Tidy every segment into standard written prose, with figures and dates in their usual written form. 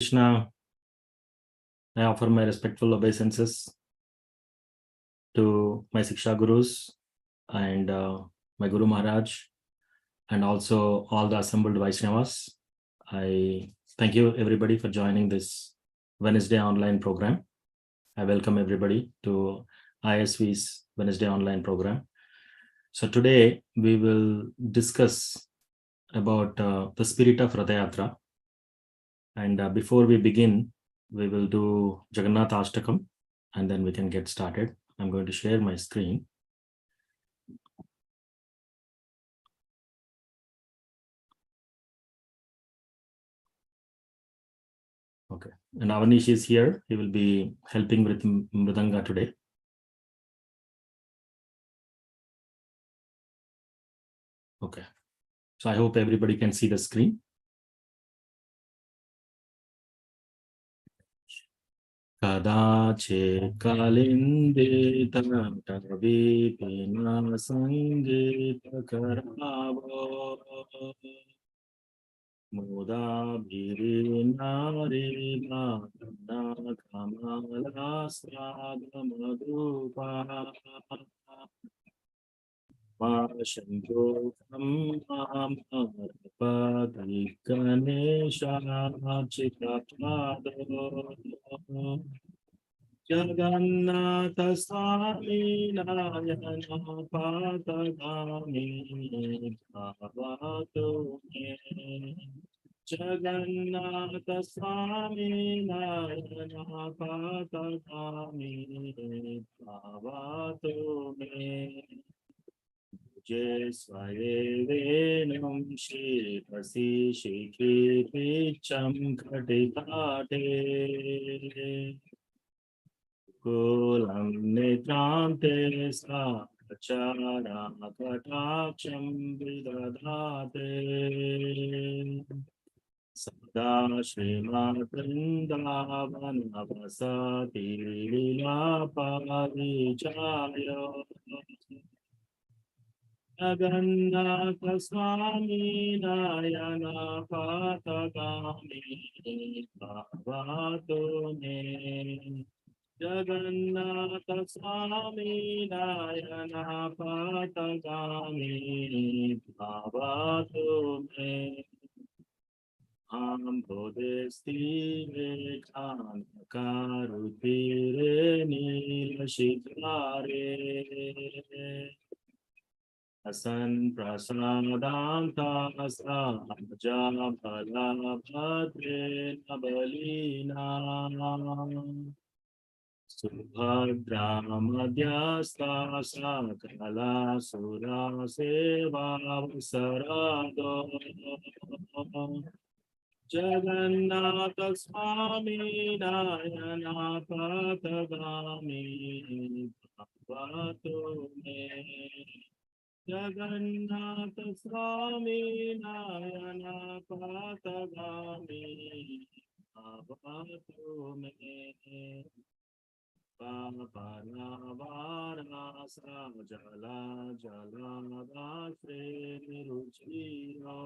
Krishna, I offer my respectful obeisances to my Siksha Gurus and my Guru Maharaj, and also all the assembled Vaishnavas. I thank you everybody for joining this Wednesday online program. I welcome everybody to ISV's Wednesday online program. So today we will discuss about the spirit of Ratha Yatra. And before we begin, we will do Jagannath Ashtakam and then we can get started. I'm going to share my screen. Okay, and Avanish is here. He will be helping with Mridanga today. Okay, so I hope everybody can see the screen. Kadache kalinde tavi pina sangita karavo Muda bhirinare bhatana kamala sadamadupa Vashanjokam Mahapadhi Ganesha Chitapado Jagannatha Swami Narayana Patagami Bhavatu Jagannatha Swami Narayana Patagami Bhavatu Jai Swayevenam Shirasi Shikhi Picham Khatikate Kulam Nitrante Sakachara Katacham Vidadate Sada Srimatrindavan Avasati Lila Parijaya Jagannatha Swami Narayana Patagami Bhavatu Me Jagannatha Swami Narayana Patagami Bhavatu Me Ambodesti Mekhanakarutire Nilashikare Asan prasadanta sahaja bhala bhadre nabalina Subhadra madhyasta sakala sura seva vasarado Jagannatha Swami Narayana Patagami Bhavatu Me Jagannatha Swami Narayana Patagami Bhavatu Me Papanavara Sajala Jala Vasre Niruchiro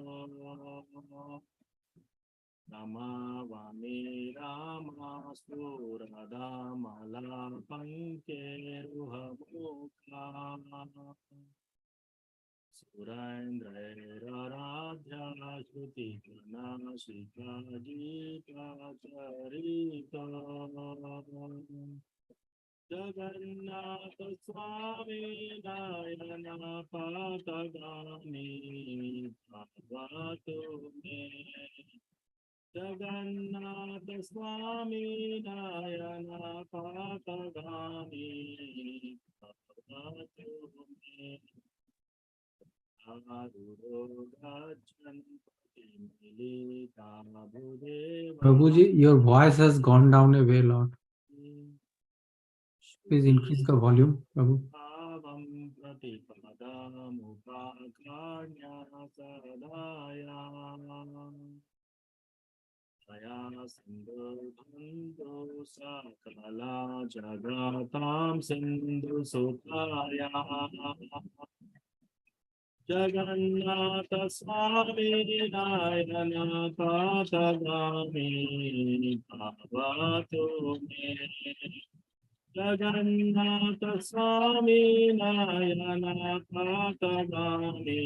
Namavami Rama Surada Mala Panke Ruhamukha Surendra Radha Shruti Kana Shika Jita Charita Jagannatha Swami Narayana Patagami Bhavatu Me Jagannatha Swami Narayana Patagami Bhavatu Me Prabhuji, your voice has gone down a way lot. Please increase the volume, Prabhu. Sindhu Sakala Jagatam Sindhu Sutaya Jagannatha Swami Nayana Patagami Bhavatu Me. Jagannatha Swami Nayana Patagami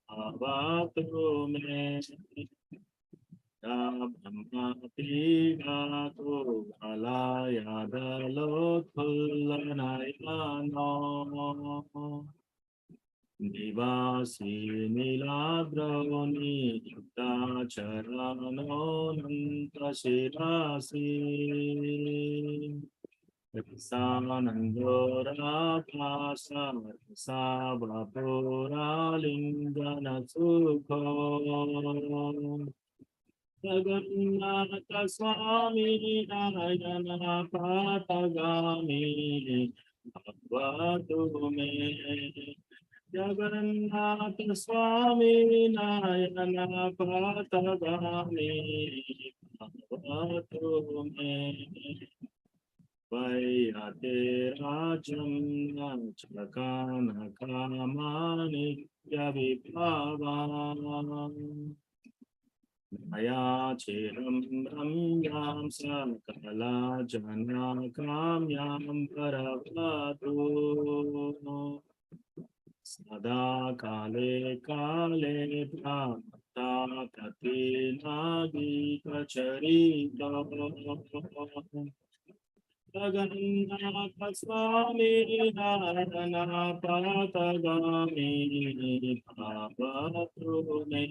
Bhavatu Me. Brahmatigato Alayadalotullanayano Nivasi Nilabroni Yuktacharano Nantashirasi Sanandora Pasa Sabapura Lingana Sukho Jagannatha Swami Narayana Patagami Bhavatu Me. Jagannatha Swami Narayana Patagami Bhavatu Me. Vayate Rajam Nachakana Kamani Yavibhavam Maya chiram ramyam sakala jana kamyam paravatu sada kale kale pramata kati nagi kacharita Jagannatha Swami Narayana Patagami Bhavatu Me.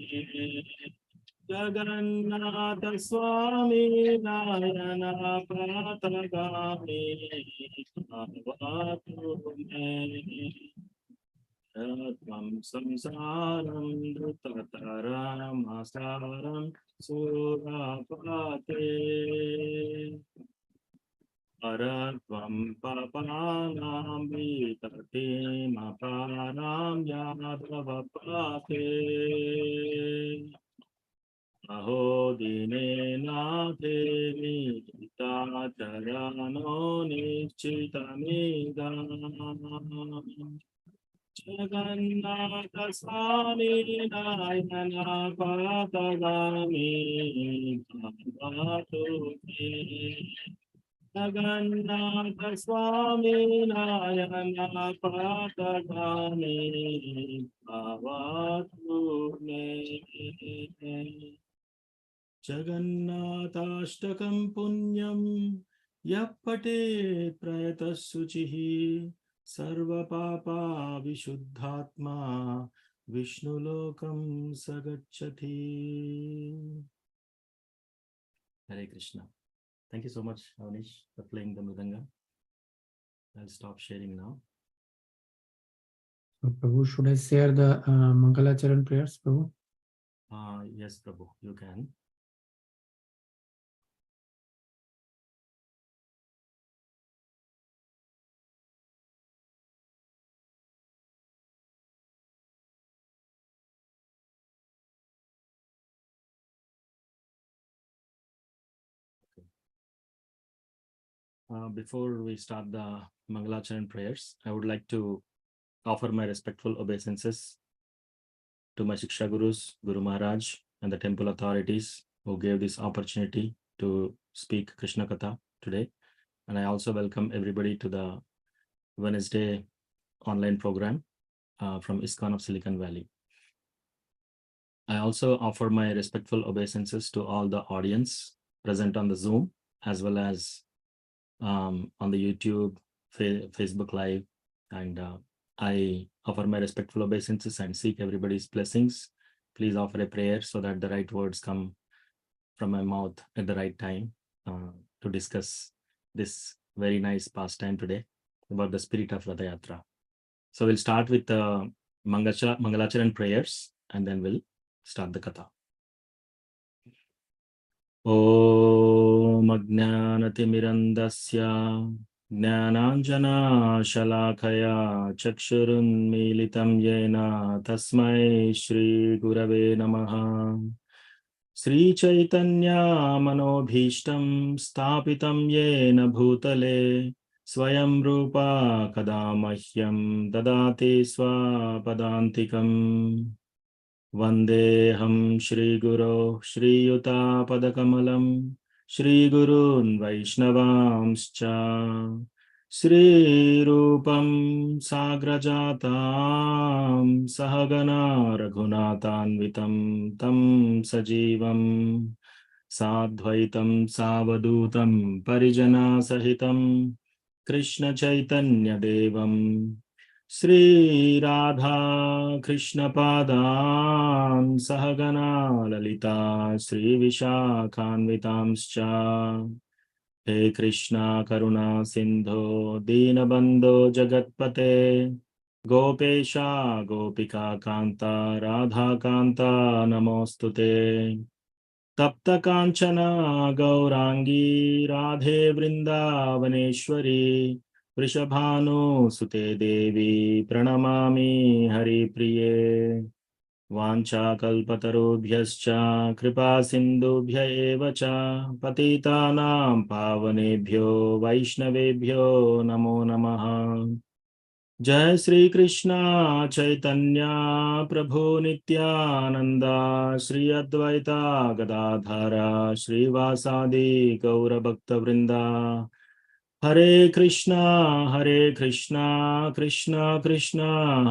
Jagannatha Swami Narayana Patagami Bhavatu Me. Tvam samsaram drutataram asaram surapate Aratvam papanam vitatim aparam yadavapate Aho dine nathemi gitacharano nichitamidam Jagannatha Swami Narayana Patagami Bhavatu Me. Jagannatha Swami Narayana Patagami Bhavatu Me. Jagannatashtakam punyam yapate prayatas suchihi sarva papa vishuddhatma vishnulokam sagacchati. Hare Krishna. Thank you so much, Avnish, for playing the mridanga. I'll stop sharing now. So, Prabhu, should I share the Mangalacharan prayers, Prabhu? Yes, Prabhu, you can. Before we start the Mangalacharan prayers, I would like to offer my respectful obeisances to my Shiksha Gurus, Guru Maharaj, and the temple authorities who gave this opportunity to speak Krishna Katha today. And I also welcome everybody to the Wednesday online program from ISKCON of Silicon Valley. I also offer my respectful obeisances to all the audience present on the Zoom, as well as on the YouTube, Facebook Live, and I offer my respectful obeisances and seek everybody's blessings. Please offer a prayer so that the right words come from my mouth at the right time to discuss this very nice pastime today about the spirit of Ratha Yatra. So we'll start with the Mangalacharan prayers, and then we'll start the Katha. Om Ajnanatimirandasya Jnananjana Shalakaya Chakshurunmilitam Yena Tasmai Shri Gurave Namaha. Sri Chaitanya Manobhishtam Stapitam Yena Bhutale Swayam Rupa Kada Mahyam Dadati Swapadantikam Vandeham Shri Guru Shri Yuta Padakamalam Shri Gurun Vaishnavamscha Shri Rupam Sagrajatam Sahagana Raghunatanvitam Tam Sajivam Sadvaitam Savadutam Parijana Sahitam Krishna Chaitanya Devam Sri Radha Krishna Padan Sahagana Lalita Sri Vishakhanvitamscha He Krishna Karuna Sindho Dinabandho Jagatpate Gopesha Gopika Kanta Radha Kanta Namostute Tapta Kanchana Gaurangi Radhe Vrindavaneshwari Vrishabhanu Sute Devi Pranamami Hari Priye Vancha Kalpatarubhyascha Kripa Sindhubhya Eva Cha Patitanam Pavanebhyo Vaishnavebhyo Namo Namaha Jai Sri Krishna Chaitanya Prabhu Nityananda Sri Advaita Gadadhara Sri Vasadi Gaura Bhakta Vrinda Hare Krishna Krishna Krishna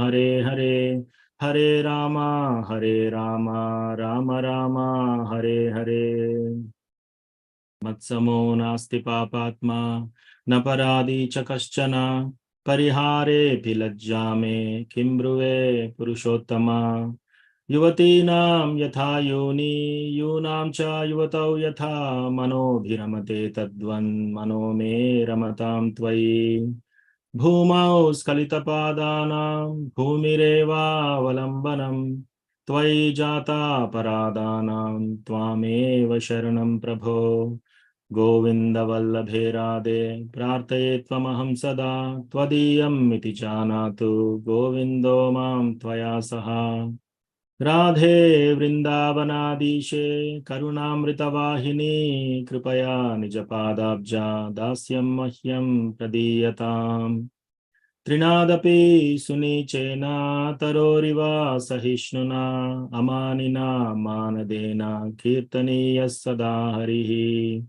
Hare Hare Hare Rama Rama Rama Hare Hare Matsamo nasti papatma naparadi chakaschana parihare pilajjame kimbruve purushottama yuvatinam yatha yoni yunam cha yuvatau yatha manobhiramate tadvan manome ramatam tvai Bhumau skalitapadanam bhumireva avalambanam Tvai jata paradanam tvameva sharanam prabho Govinda Vallabhe Radhe Prarthaye Tvamaham Sada Tvadiyam iti janatu Govindo Mam Tvaya Saha Radhe Vrindavanadishe Karunamrita Vahini Kripaya Nijapadabja Dasyam Mahyam Pradiyatam Trinadapi Sunichena Taroriva Sahishnuna Amanina Manadena Kirtaniya Sada Harihi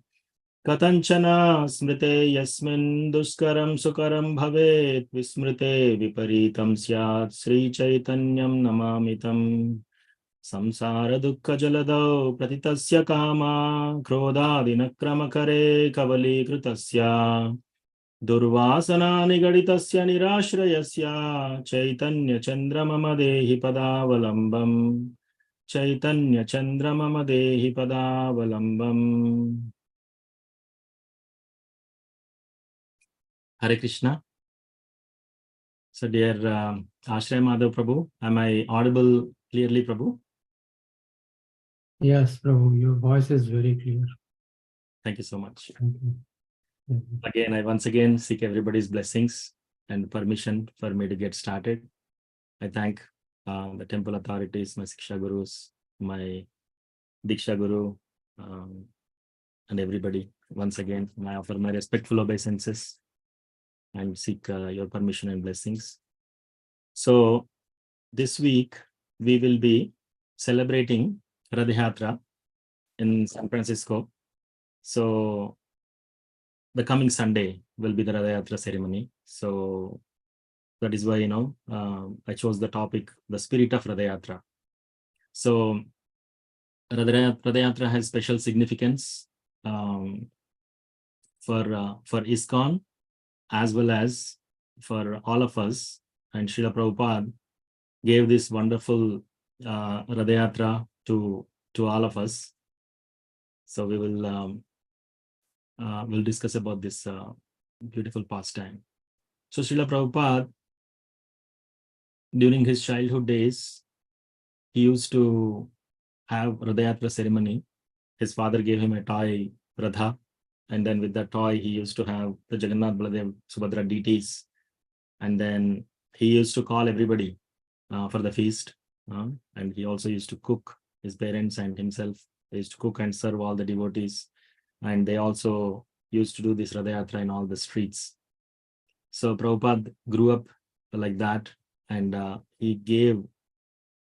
Katanchana Smrite Yasmin Duskaram Sukaram Bhavet Vismrite Viparitam Syat Sri Chaitanyam Namamitam Samsara Dukkha Jaladau Pratitasya Kama Krodadinakramakare Kavali Kritasya Durvasana Nigaditasya Nirashrayasya Chaitanya Chandramama Dehi Padavalambam Chaitanya Chandramama Dehi Padavalambam Hare Krishna. So dear Ashray Madhav Prabhu, am I audible clearly, Prabhu? Yes, Prabhu, your voice is very clear. Thank you so much. Thank you. Thank you. Again, I once again seek everybody's blessings and permission for me to get started. I thank the temple authorities, my Siksha Gurus, my Diksha Guru, and everybody. Once again, I offer my respectful obeisances and seek your permission and blessings. So this week, we will be celebrating Ratha Yatra in San Francisco. So the coming Sunday will be the Ratha Yatra ceremony. So that is why, I chose the topic, the spirit of Ratha Yatra. So Ratha Yatra has special significance for ISKCON as well as for all of us. And Srila Prabhupada gave this wonderful Ratha Yatra to all of us. So we will we'll discuss about this beautiful pastime. So Srila Prabhupada, during his childhood days, he used to have Ratha Yatra ceremony. His father gave him a toy Ratha, and then with that toy, he used to have the Jagannath, Baladev, Subhadra deities, and then he used to call everybody for the feast, and he also used to cook. His parents and himself, they used to cook and serve all the devotees, and they also used to do this Ratha Yatra in all the streets. So Prabhupada grew up like that, and he gave.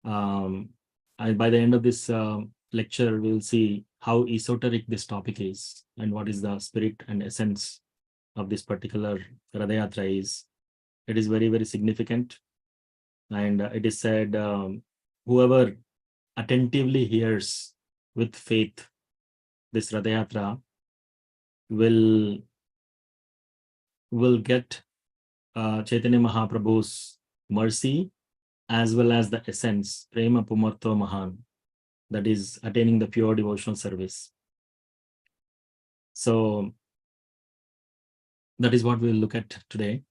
And by the end of this lecture, we will see how esoteric this topic is and what is the spirit and essence of this particular Ratha Yatra is. It is very, very significant. And it is said, whoever attentively hears with faith this Ratha Yatra will get Chaitanya Mahaprabhu's mercy as well as the essence, Prema Pumarto Mahan, that is attaining the pure devotional service. So that is what we'll look at today.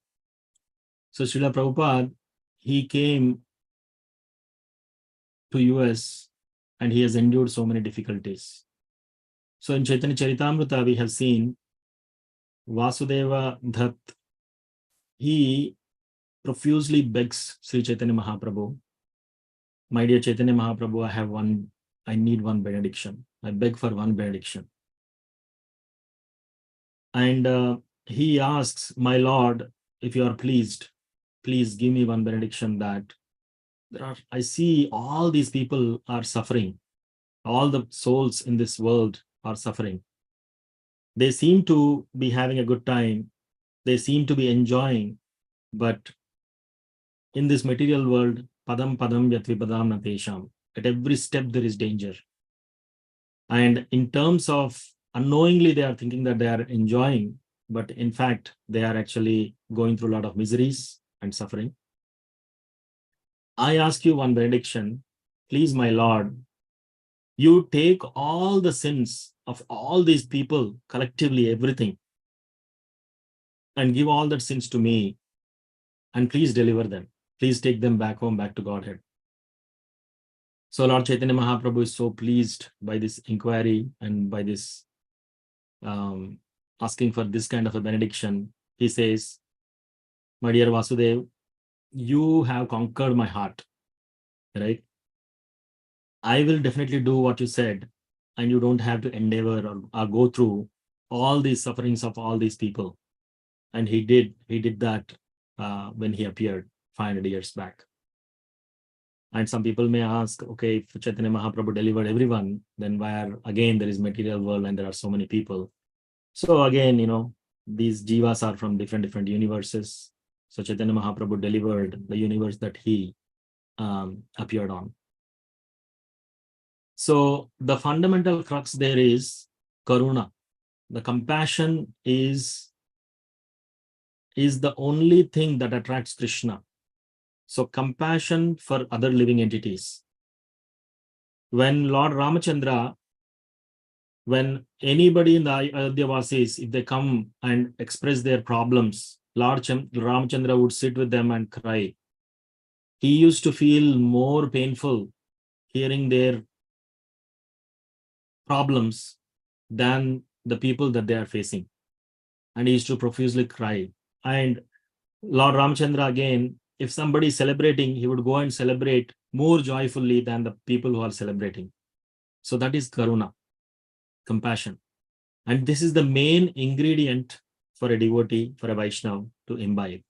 So Srila Prabhupada, he came to US and he has endured so many difficulties. So in Chaitanya Charitamrita, we have seen Vasudeva Dhatt, he profusely begs Sri Chaitanya Mahaprabhu, my dear Chaitanya Mahaprabhu, I need one benediction. I beg for one benediction. And he asks, my Lord, if you are pleased, please give me one benediction that I see all these people are suffering. All the souls in this world are suffering. They seem to be having a good time. They seem to be enjoying, but in this material world, padam padam yat vipadam natesham. At every step there is danger. And in terms of unknowingly, they are thinking that they are enjoying, but in fact, they are actually going through a lot of miseries and suffering. I ask you one benediction, please, my Lord, you take all the sins of all these people collectively, everything, and give all that sins to me, and please deliver them. Please take them back home, back to Godhead. So Lord Chaitanya Mahaprabhu is so pleased by this inquiry and by this asking for this kind of a benediction. He says, my dear Vasudev, you have conquered my heart, right? I will definitely do what you said, and you don't have to endeavor or go through all these sufferings of all these people. And he did that when he appeared 500 years back. And some people may ask, okay, if Chaitanya Mahaprabhu delivered everyone, then why are, again, there is material world and there are so many people. So again, these jivas are from different universes. So Chaitanya Mahaprabhu delivered the universe that he appeared on. So the fundamental crux there is karuna. The compassion is the only thing that attracts Krishna. So compassion for other living entities. When Lord Ramachandra, when anybody in the Ayodhya Vasis, if they come and express their problems, Lord Ramachandra would sit with them and cry. He used to feel more painful hearing their problems than the people that they are facing. And he used to profusely cry. And Lord Ramachandra, again, if somebody is celebrating, he would go and celebrate more joyfully than the people who are celebrating. So that is karuna, compassion. And this is the main ingredient for a devotee, for a Vaishnava to imbibe.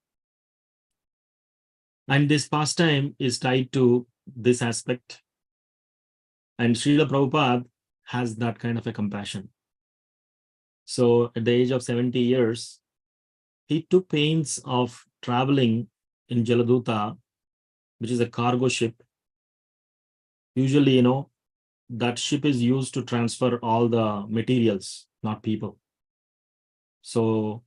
And this pastime is tied to this aspect. And Srila Prabhupada has that kind of a compassion. So at the age of 70 years, he took pains of traveling in Jaladuta, which is a cargo ship. Usually, that ship is used to transfer all the materials, not people. So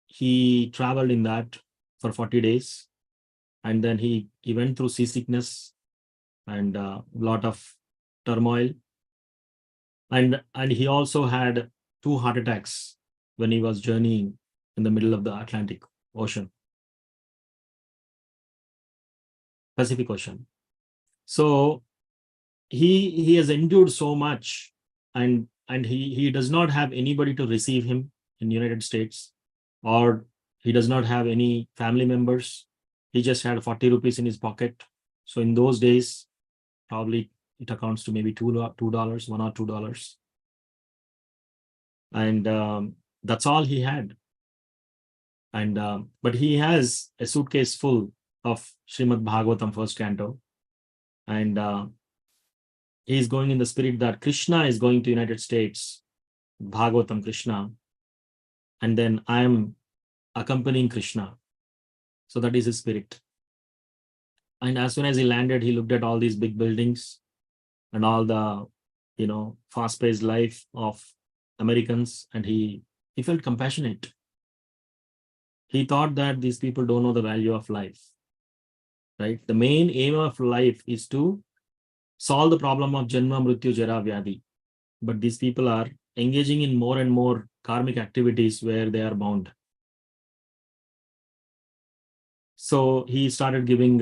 he traveled in that for 40 days. And then he went through seasickness and a lot of turmoil. And he also had 2 heart attacks when he was journeying in the middle of the Atlantic Ocean, Pacific Ocean. So he has endured so much, and he does not have anybody to receive him in the United States, or he does not have any family members. He just had 40 rupees in his pocket. So in those days, probably it accounts to maybe $2, $1 or $2. And that's all he had. And but he has a suitcase full of Srimad Bhagavatam first canto, and he is going in the spirit that Krishna is going to United States, Bhagavatam Krishna, and then I am accompanying Krishna. So that is his spirit. And as soon as he landed, he looked at all these big buildings and all the, fast-paced life of Americans, and he felt compassionate. He thought that these people don't know the value of life, right? The main aim of life is to solve the problem of Janma, Mrityu, Jara, Vyadi. But these people are engaging in more and more karmic activities where they are bound. So he started giving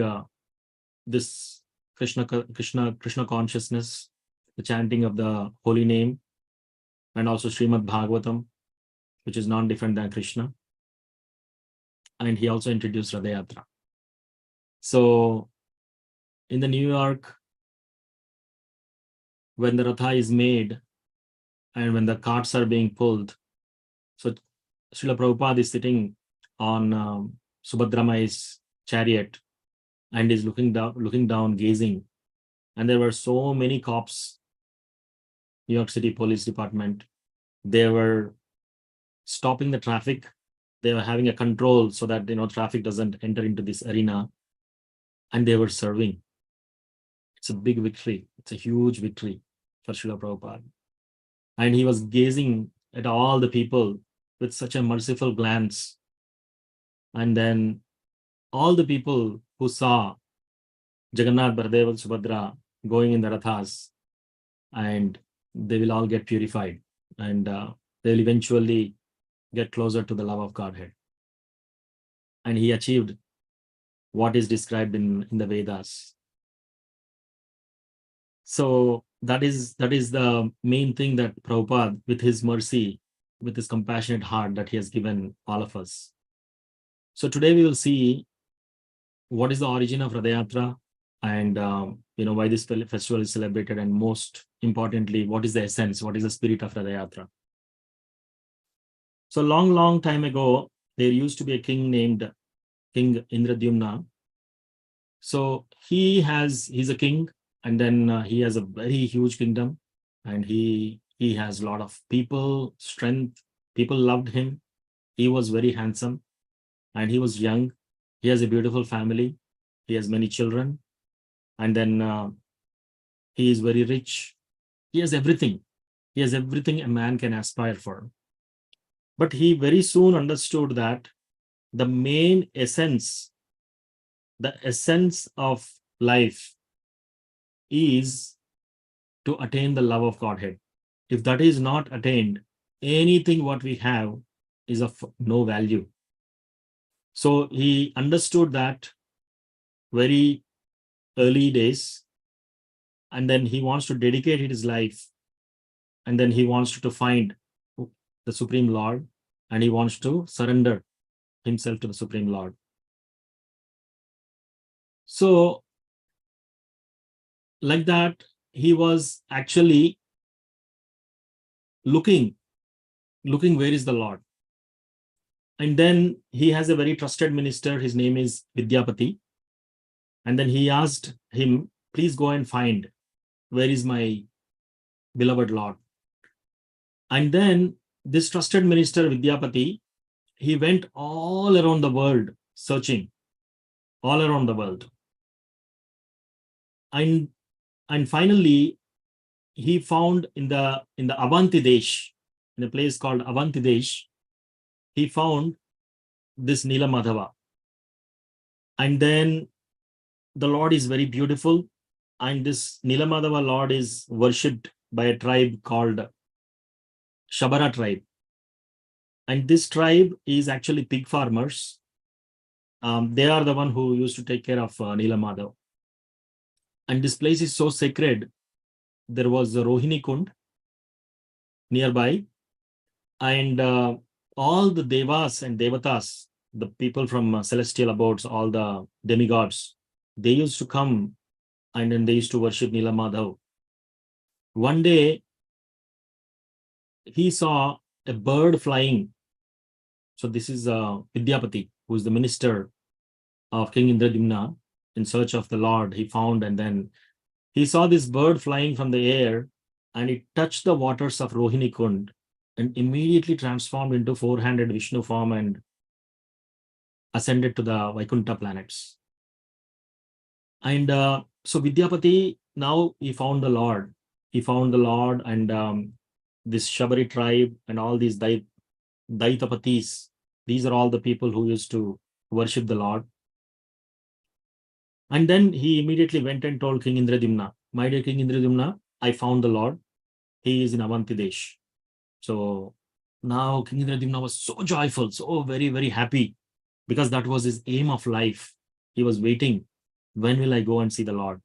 this Krishna consciousness, the chanting of the holy name, and also Srimad Bhagavatam, which is non-different than Krishna. And he also introduced Ratha Yatra. So in the New York, when the Ratha is made and when the carts are being pulled, so Srila Prabhupada is sitting on Subhadramai's chariot and is looking down, gazing. And there were so many cops, New York City Police Department. They were stopping the traffic. They were having a control so that traffic doesn't enter into this arena. And they were serving. It's a big victory. It's a huge victory for Srila Prabhupada. And he was gazing at all the people with such a merciful glance. And then all the people who saw Jagannath, Baladev, and Subhadra going in the Rathas, and they will all get purified, and they will eventually get closer to the love of Godhead. And he achieved what is described in the Vedas. So that is the main thing that Prabhupada, with his mercy, with his compassionate heart, that he has given all of us. So today we will see what is the origin of Ratha Yatra, and why this festival is celebrated, and most importantly, what is the essence, what is the spirit of Ratha Yatra. So long time ago, there used to be a king named King Indradyumna. So he's a king, and then he has a very huge kingdom, and he has a lot of people, strength. People loved him. He was very handsome, and he was young. He has a beautiful family. He has many children, and then he is very rich. He has everything. He has everything a man can aspire for. But he very soon understood that the main essence, the essence of life is to attain the love of Godhead. If that is not attained, anything what we have is of no value. So he understood that very early days, and then he wants to dedicate his life, and then he wants to find the Supreme Lord, and he wants to surrender himself to the Supreme Lord. So like that, he was actually looking where is the Lord. And then he has a very trusted minister. His name is Vidyapati. And then he asked him, please go and find where is my beloved Lord. And then this trusted minister Vidyapati, he went all around the world searching, all around the world. And finally, he found in the Avanti Desh, in a place called Avanti Desh, he found this Nila Madhava. And then the Lord is very beautiful. And this Nila Madhava Lord is worshipped by a tribe called Shabara tribe. And this tribe is actually pig farmers. They are the one who used to take care of Nila Madhava. And this place is so sacred. There was a Rohini Kund nearby. And all the Devas and Devatas, the people from celestial abodes, all the demigods, they used to come, and then they used to worship Nila Madhav. One day, he saw a bird flying So this is Vidyapati, who is the minister of King Indradimna. In search of the Lord, he found, and then he saw this bird flying from the air, and it touched the waters of Rohini Kund and immediately transformed into four-handed Vishnu form and ascended to the Vaikuntha planets. And so Vidyapati, now he found the Lord. He found the Lord, and this Shabari tribe and all these Daitapatis, these are all the people who used to worship the Lord. And then he immediately went and told King Indradimna, my dear King Indradimna, I found the Lord. He is in Avanti Desh. So now King Indradimna was so joyful, so very, very happy, because that was his aim of life. He was waiting, when will I go and see the Lord?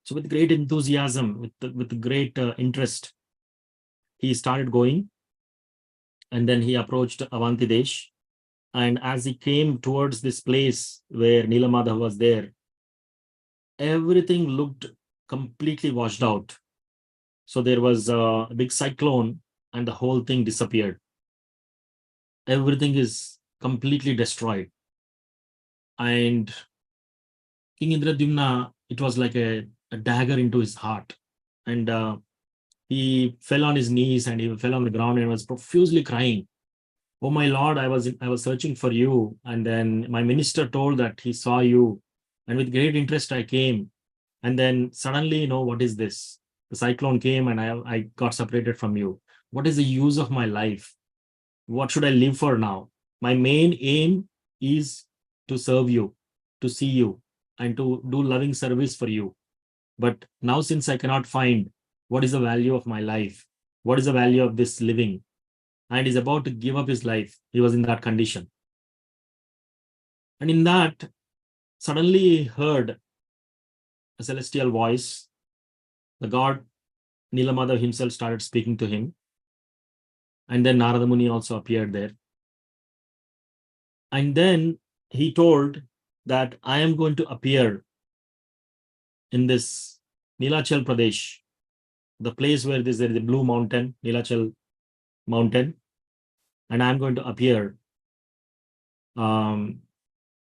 So with great enthusiasm, with great interest, he started going, and then he approached Avanti Desh. And as he came towards this place where Nilamadha was there, everything looked completely washed out. So there was a big cyclone and the whole thing disappeared. Everything is completely destroyed. And King Indradimna, it was like a dagger into his heart. And he fell on his knees and he fell on the ground and was profusely crying. Oh my Lord, I was searching for you. And then my minister told that he saw you. And with great interest, I came. And then suddenly, what is this? The cyclone came and I got separated from you. What is the use of my life? What should I live for now? My main aim is to serve you, to see you, and to do loving service for you. But now, since I cannot find what is the value of my life, what is the value of this living, and he's about to give up his life, he was in that condition. And in that, suddenly he heard a celestial voice. The god Nilamada himself started speaking to him. And then Narada Muni also appeared there. And then he told that I am going to appear in this Nilachal Pradesh, the place where there is a blue mountain, Nilachal mountain, and I'm going to appear. And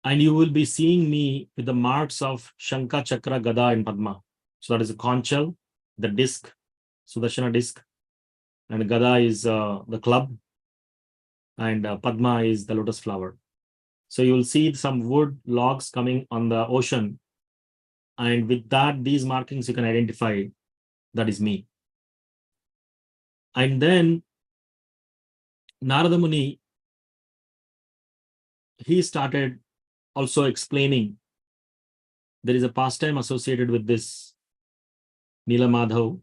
you will be seeing me with the marks of Shankha, Chakra, Gada, and Padma. So that is a conch shell, the disc, Sudarshana disc, and Gada is the club, and Padma is the lotus flower. So you will see some wood logs coming on the ocean, and with that, these markings you can identify that is me. And then Narada Muni, he started also explaining there is a pastime associated with this Nilamadhav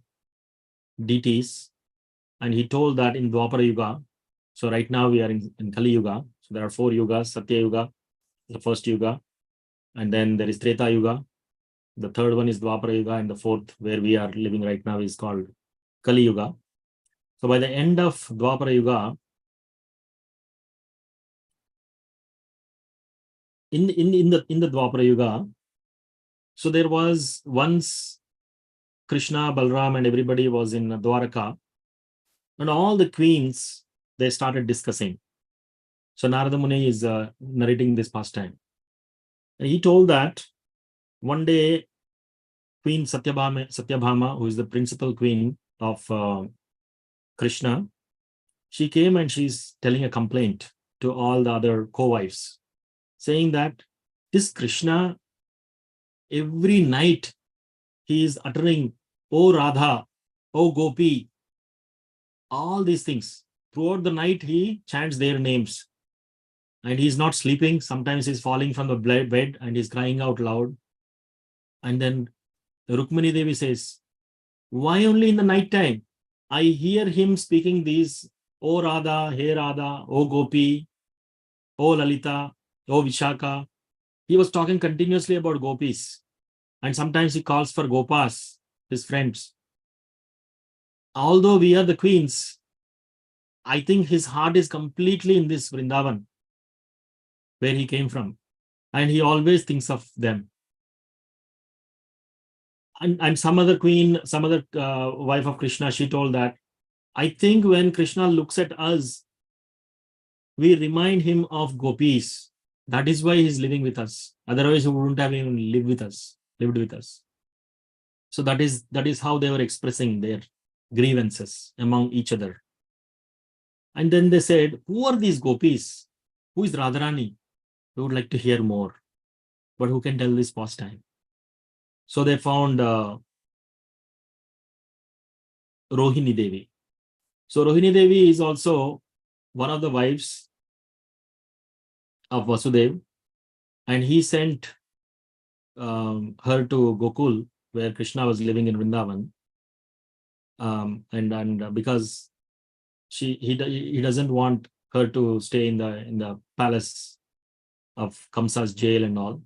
deities, and he told that in Dwapara Yuga, so right now we are in Kali Yuga, so there are 4 yugas: Satya Yuga, the first yuga, and then there is Treta Yuga, the third one is Dwapara Yuga, and the fourth, where we are living right now, is called Kali Yuga. So by the end of Dwapara Yuga, in the Dwapara Yuga, so there was once Krishna, Balram, and everybody was in Dwaraka, and all the queens, they started discussing. So Narada Muni is narrating this pastime. And he told that one day, Queen Satyabhama, who is the principal queen of Krishna, she came and she's telling a complaint to all the other co-wives, saying that this Krishna, every night, he is uttering, "Oh Radha, oh Gopi," all these things. Throughout the night, he chants their names. And he's not sleeping. Sometimes he's falling from the bed and he's crying out loud. And then Rukmini Devi says, why only in the night time? I hear him speaking these, "Oh Radha, hey Radha, oh Gopi, oh Lalita, oh Vishaka." He was talking continuously about gopis. And sometimes he calls for gopas, his friends. Although we are the queens, I think his heart is completely in this Vrindavan, where he came from. And he always thinks of them. And some other queen, some other wife of Krishna, she told that, I think when Krishna looks at us, we remind him of gopis. That is why he's living with us. Otherwise, he wouldn't have even lived with us. So that is how they were expressing their grievances among each other. And then they said, who are these gopis? Who is Radharani? We would like to hear more. But who can tell this pastime? So they found Rohini Devi. So Rohini Devi is also one of the wives of Vasudev, and he sent her to Gokul, where Krishna was living in Vrindavan, and because he doesn't want her to stay in the palace of Kamsa's jail and all.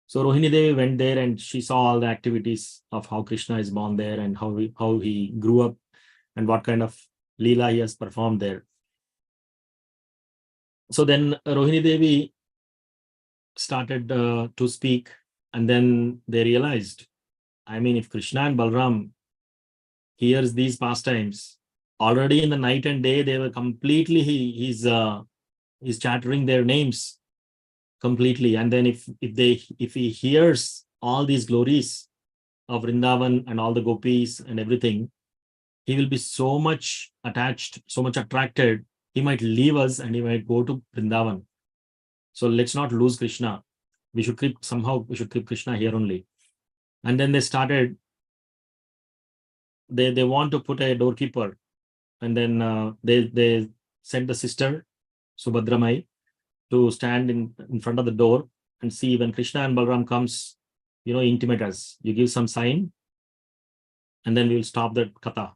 So Rohini Devi went there and she saw all the activities of how Krishna is born there and how he grew up and what kind of Leela he has performed there. So then Rohini Devi started to speak, and then they realized, I mean, if Krishna and Balram hears these pastimes, already in the night and day, they were completely, he's chattering their names completely. And then if he hears all these glories of Vrindavan and all the gopis and everything, he will be so much attached, so much attracted, he might leave us and he might go to Vrindavan. So let's not lose Krishna. We should keep Krishna here only. And then they started, they want to put a doorkeeper. And then they sent the sister, Subhadramai, to stand in front of the door and see when Krishna and Balram comes, intimate us. You give some sign, and then we will stop the katha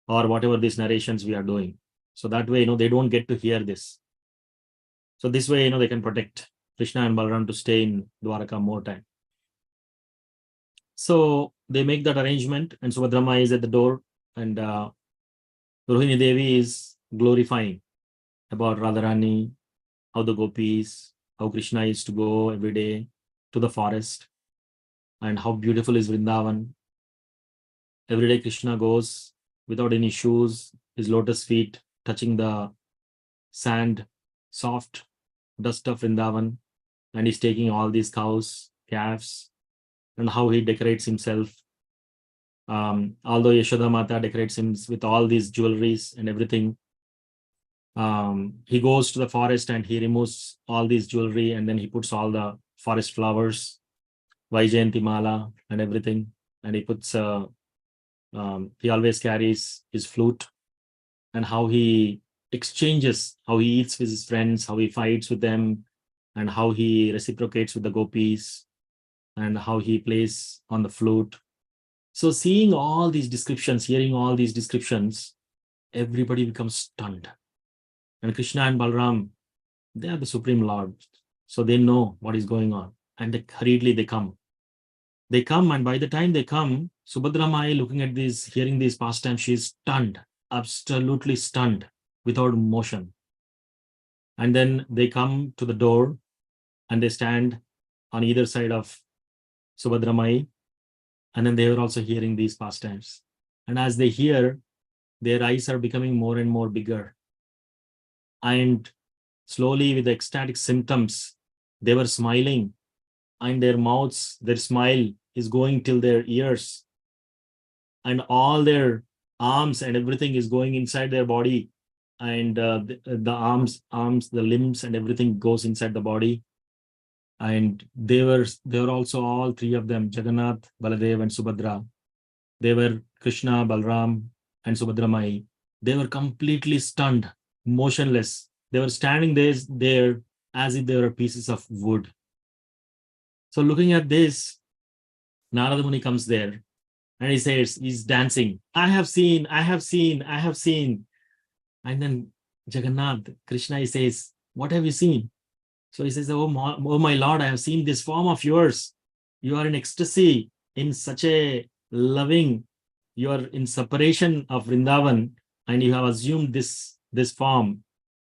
or whatever these narrations we are doing. So that way, they don't get to hear this. So this way, they can protect Krishna and Balram to stay in Dwaraka more time. So they make that arrangement, and Subhadrama is at the door, and Rohini Devi is glorifying about Radharani, how the gopis, how Krishna used to go every day to the forest, and how beautiful is Vrindavan. Every day Krishna goes without any shoes, his lotus feet touching the sand, soft dust of Vrindavan, and he's taking all these cows, calves, and how he decorates himself. Although Yashoda Mata decorates him with all these jewelries and everything, he goes to the forest and he removes all these jewelry, and then he puts all the forest flowers, Vaijayanti Mala and everything, and he puts, he always carries his flute, and how he exchanges, how he eats with his friends, how he fights with them, and how he reciprocates with the gopis, and how he plays on the flute. So seeing all these descriptions, hearing all these descriptions, everybody becomes stunned. And Krishna and Balram, they are the Supreme Lord. So they know what is going on. And hurriedly they come. They come, and by the time they come, Subhadra Mai, looking at this, hearing these pastimes, she is stunned, absolutely stunned, without motion. And then they come to the door and they stand on either side of Subhadra Mai. And then they were also hearing these pastimes. And as they hear, their eyes are becoming more and more bigger. And slowly, with the ecstatic symptoms, they were smiling, and their mouths, their smile is going till their ears, and all their arms and everything is going inside their body, and the arms, the limbs and everything goes inside the body. And they were also, all three of them, Jagannath, Baladev and Subhadra. They were Krishna, Balram and Subhadra Mai. They were completely stunned, motionless. They were standing there as if they were pieces of wood. So looking at this, Narada Muni comes there and he says, he's dancing. I have seen. And then Jagannath, Krishna, he says, what have you seen? So he says, oh my Lord, I have seen this form of yours. You are in ecstasy, in such a loving, you are in separation of Vrindavan, and you have assumed this form,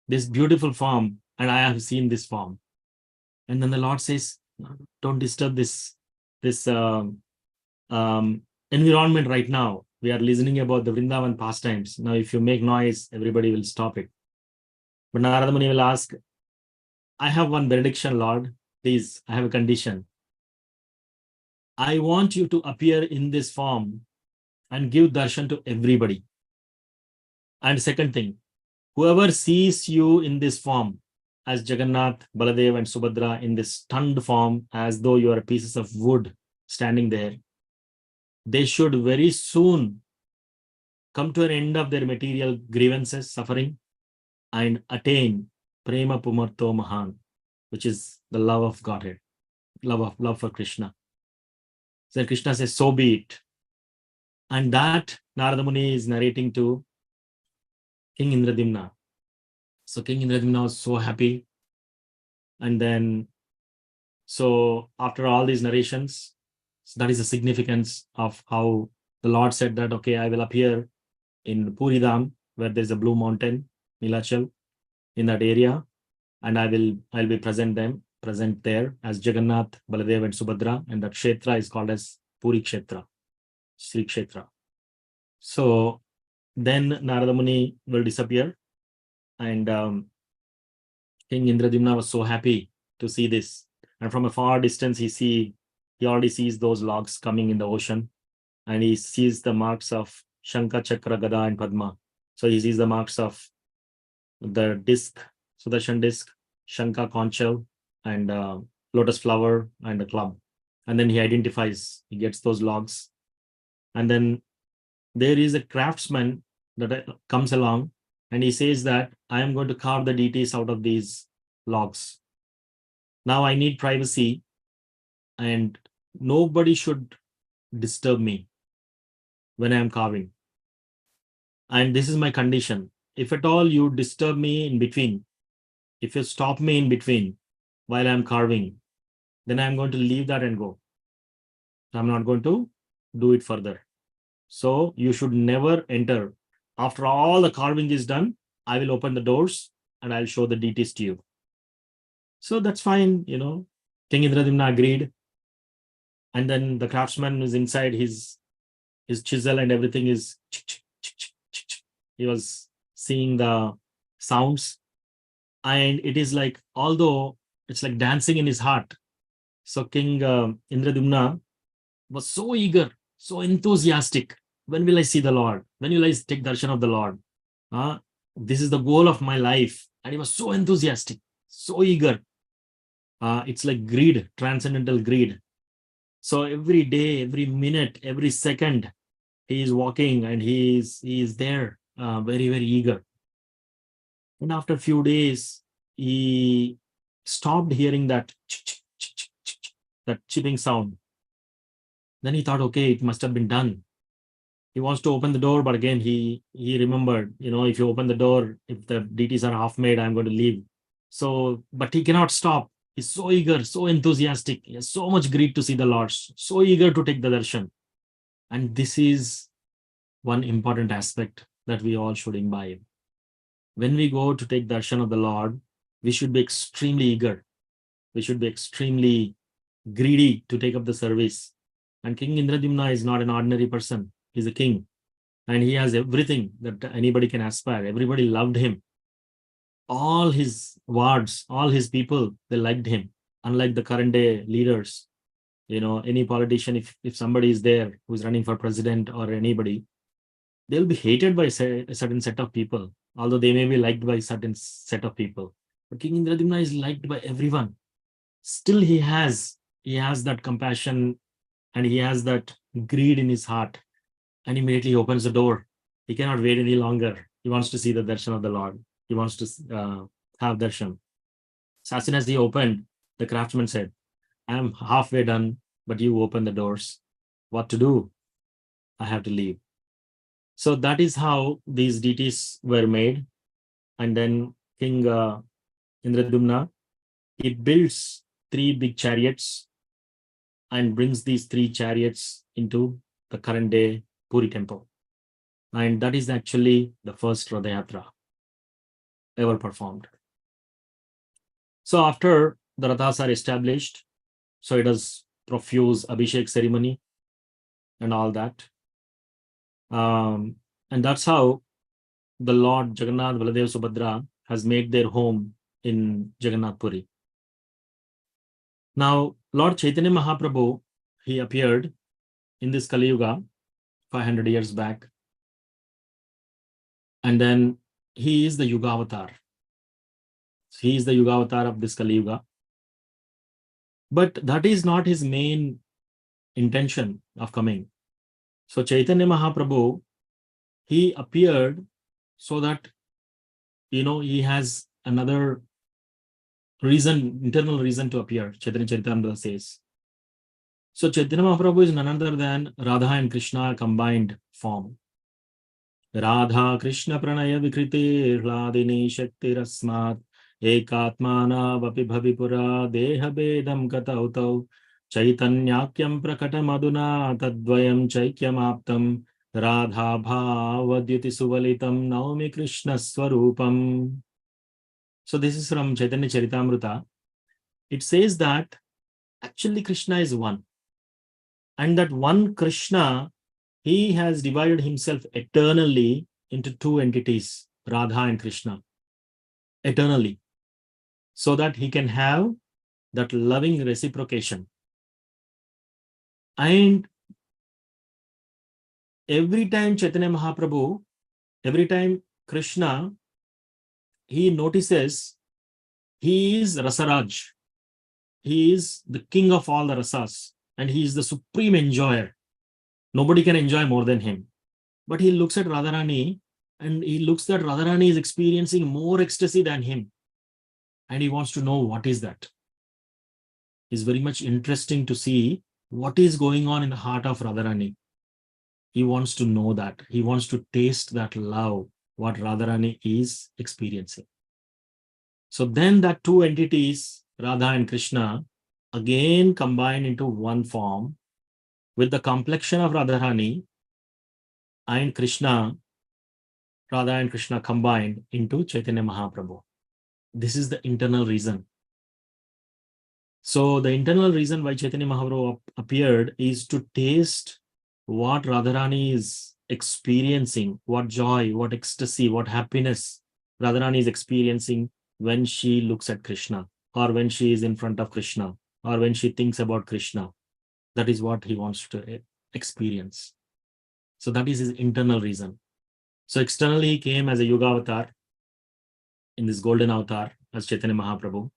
this beautiful form, and I have seen this form. And then the Lord says, don't disturb this environment right now. We are listening about the Vrindavan pastimes. Now, if you make noise, everybody will stop it. But Narada Muni will ask, I have one benediction, Lord. Please, I have a condition. I want you to appear in this form and give darshan to everybody. And second thing, whoever sees you in this form, as Jagannath, Baladev, and Subhadra in this stunned form, as though you are pieces of wood standing there, they should very soon come to an end of their material grievances, suffering, and attain Prema Pumarto Mahan, which is the love of Godhead, love for Krishna. So Krishna says, so be it. And that Narada Muni is narrating to King Indradimna. So King Indradimna was so happy. And then, so after all these narrations, so that is the significance of how the Lord said that, okay, I will appear in Puridam, where there's a blue mountain, Nilachal, in that area, and I'll be present there as Jagannath, Baladev, and Subhadra, and that Kshetra is called as Puri Kshetra, Sri Kshetra. So then Narada Muni will disappear, and King Indradimna was so happy to see this. And from a far distance, he already sees those logs coming in the ocean, and he sees the marks of Shankha, Chakra, Gada, and Padma. So he sees the marks of the disc, Sudarshan disc, Shankha, conch shell, and lotus flower, and a club. And then he gets those logs. And then there is a craftsman that comes along, and he says that I am going to carve the deities out of these logs. Now I need privacy, and nobody should disturb me when I am carving. And this is my condition. If at all you disturb me in between, if you stop me in between while I'm carving, then I'm going to leave that and go. I'm not going to do it further. So you should never enter. After all the carving is done, I will open the doors and I'll show the deities to you. So that's fine, King Indradimna agreed. And then the craftsman is inside, his chisel and everything is, he was seeing the sounds. And it is like, although it's like dancing in his heart. So King Indradimna was so eager, so enthusiastic. When will I see the Lord? When will I take darshan of the Lord? This is the goal of my life. And he was so enthusiastic, so eager. It's like greed, transcendental greed. So every day, every minute, every second, he is walking and he is there, very, very eager. And after a few days, he stopped hearing that chipping sound. Then he thought, okay, it must have been done. He wants to open the door, but again, he remembered, if you open the door, if the deities are half made, I'm going to leave. So, but he cannot stop. He's so eager, so enthusiastic. He has so much greed to see the Lord, so eager to take the darshan. And this is one important aspect that we all should imbibe. When we go to take darshan of the Lord, we should be extremely eager. We should be extremely greedy to take up the service. And King Indradimna is not an ordinary person. He's a king. And he has everything that anybody can aspire. Everybody loved him. All his wards, all his people, they liked him. Unlike the current day leaders, any politician, if somebody is there who's running for president or anybody, they'll be hated by a certain set of people, although they may be liked by a certain set of people. But King Indradimna is liked by everyone. Still, he has that compassion and he has that greed in his heart. And immediately he opens the door. He cannot wait any longer. He wants to see the darshan of the Lord. He wants to have darshan. So as soon as he opened, the craftsman said, I'm halfway done, but you open the doors. What to do? I have to leave. So that is how these deities were made. And then King Indradumna, he builds 3 big chariots and brings these 3 chariots into the current day Puri temple. And that is actually the first Ratha Yatra ever performed. So after the Rathas are established, so it does profuse Abhishek ceremony and all that. And that's how the Lord Jagannath, Baladev, Subhadra has made their home in Jagannath Puri. Now, Lord Chaitanya Mahaprabhu, he appeared in this Kali Yuga 500 years back. And then he is the Yuga avatar. He is the Yuga avatar of this Kali Yuga. But that is not his main intention of coming. So Chaitanya Mahaprabhu, he appeared so that, he has another reason, internal reason to appear, Chaitanya Charitamrita says. So Chaitanya Mahaprabhu is none other than Radha and Krishna combined form. Radha Krishna Pranaya Vikriti Hladini Shaktirasmat Ekatmana Vapi Bhavipura Deha Bedam Katautau Chaitanyakyam Prakatamaduna Tadvayam Chaikyam Aptam Radha Bhavadyuti Suvalitam Naumi Krishna Swarupam. So this is from Chaitanya Charitamrita. It says that actually Krishna is one. And that one Krishna, he has divided himself eternally into two entities, Radha and Krishna, eternally, so that he can have that loving reciprocation. And every time Chaitanya Mahaprabhu, every time Krishna, he notices he is Rasaraj. He is the king of all the rasas, and he is the supreme enjoyer. Nobody can enjoy more than him. But he looks at Radharani, and he looks that Radharani is experiencing more ecstasy than him. And he wants to know what is that. It's very much interesting to see what is going on in the heart of Radharani. He wants to know that. He wants to taste that love, what Radharani is experiencing. So then that two entities, Radha and Krishna, again combine into one form with the complexion of Radharani and Krishna, Radha and Krishna combined into Chaitanya Mahaprabhu. This is the internal reason. So the internal reason why Chaitanya Mahaprabhu appeared is to taste what Radharani is experiencing, what joy, what ecstasy, what happiness Radharani is experiencing when she looks at Krishna, or when she is in front of Krishna, or when she thinks about Krishna. That is what he wants to experience. So that is his internal reason. So externally he came as a Yuga avatar, in this golden avatar as Chaitanya Mahaprabhu.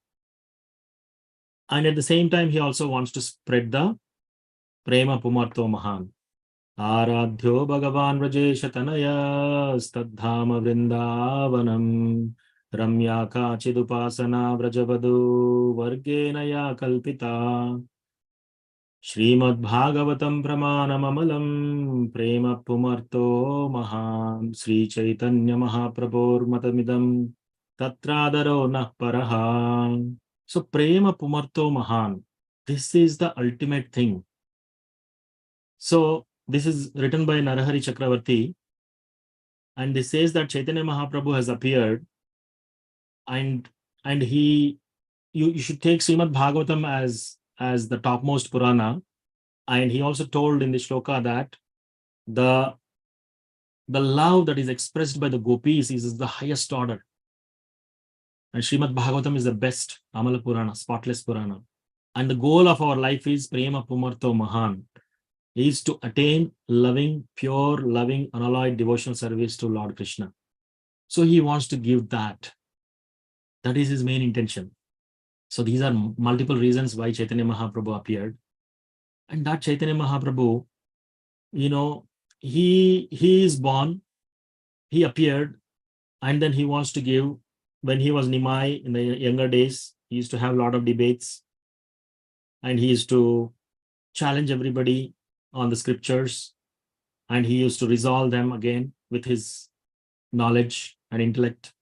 And at the same time, he also wants to spread the Prema Pumarto Mahan. Aradhyo Bhagavan Rajesha Tanaya Stadhama Vrindavanam Ramya Kachidupasana Vrajavadu Vargenaya Kalpita Srimad Bhagavatam Pramanamamalam Prema Pumarto Mahan Sri Chaitanya Mahaprabhur Matamidam Tatradaro Nah Paraha. So Prema Pumarto Mahan, this is the ultimate thing. So this is written by Narahari Chakravarti, and this says that Chaitanya Mahaprabhu has appeared, and you should take Srimad Bhagavatam as the topmost Purana. And he also told in the shloka that the love that is expressed by the gopis is the highest order. And Srimad Bhagavatam is the best Amala Purana, spotless Purana. And the goal of our life is Prema Pumarto Mahan, is to attain loving, pure, loving, unalloyed devotional service to Lord Krishna. So he wants to give that. That is his main intention. So these are multiple reasons why Chaitanya Mahaprabhu appeared. And that Chaitanya Mahaprabhu, he is born, he appeared, and then he wants to give. When he was Nimai in the younger days, he used to have a lot of debates, and he used to challenge everybody on the scriptures, and he used to resolve them again with his knowledge and intellect.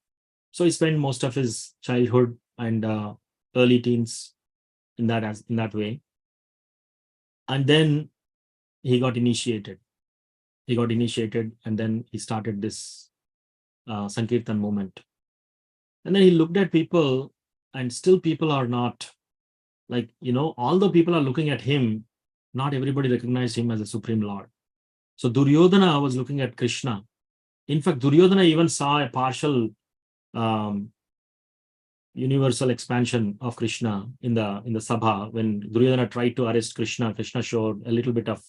So he spent most of his childhood and early teens in that way. And then he got initiated. And then he started this Sankirtan movement. And then he looked at people, and still people are not, although people are looking at him, not everybody recognized him as a Supreme Lord. So Duryodhana was looking at Krishna. In fact, Duryodhana even saw a partial universal expansion of Krishna in the Sabha. When Duryodhana tried to arrest Krishna, Krishna showed a little bit of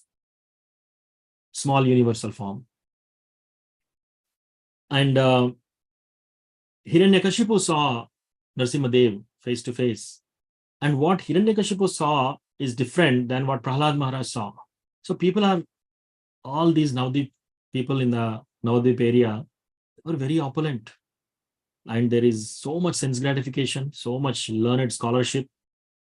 small universal form. And Hiranyakashipu saw Narasimhadev face to face. And what Hiranyakashipu saw is different than what Prahlad Maharaj saw. So people are, all these Navadip people in the Navadip area were very opulent. And there is so much sense gratification, so much learned scholarship.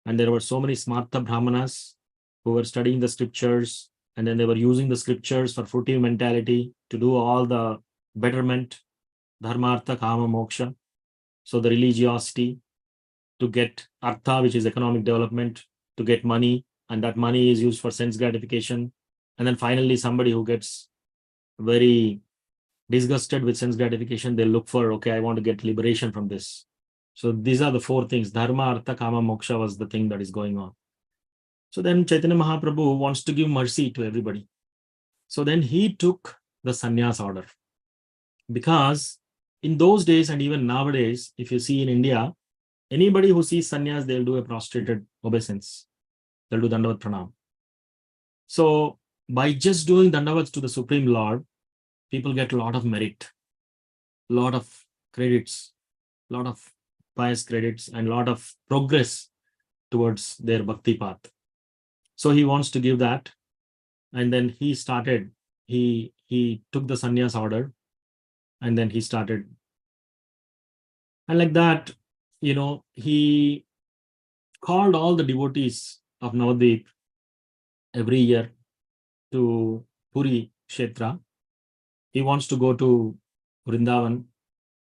And there were so many Smarta Brahmanas who were studying the scriptures, and then they were using the scriptures for fruitive mentality to do all the betterment, dharma, artha, kama, moksha. So the religiosity to get artha, which is economic development, to get money, and that money is used for sense gratification. And then finally, somebody who gets very disgusted with sense gratification, they look for, okay, I want to get liberation from this. So these are the four things. Dharma, artha, kama, moksha was the thing that is going on. So then Chaitanya Mahaprabhu wants to give mercy to everybody. So then he took the sannyas order. Because in those days and even nowadays, if you see in India, anybody who sees sannyas, they'll do a prostrated obeisance. They'll do Dandavat Pranam. So by just doing Dandavats to the Supreme Lord, people get a lot of merit, a lot of credits, a lot of pious credits, and a lot of progress towards their bhakti path. So he wants to give that. And then he started, he took the sannyas order, and then he started. And like that, he called all the devotees of Navadvip every year to Puri Kshetra. He wants to go to Vrindavan,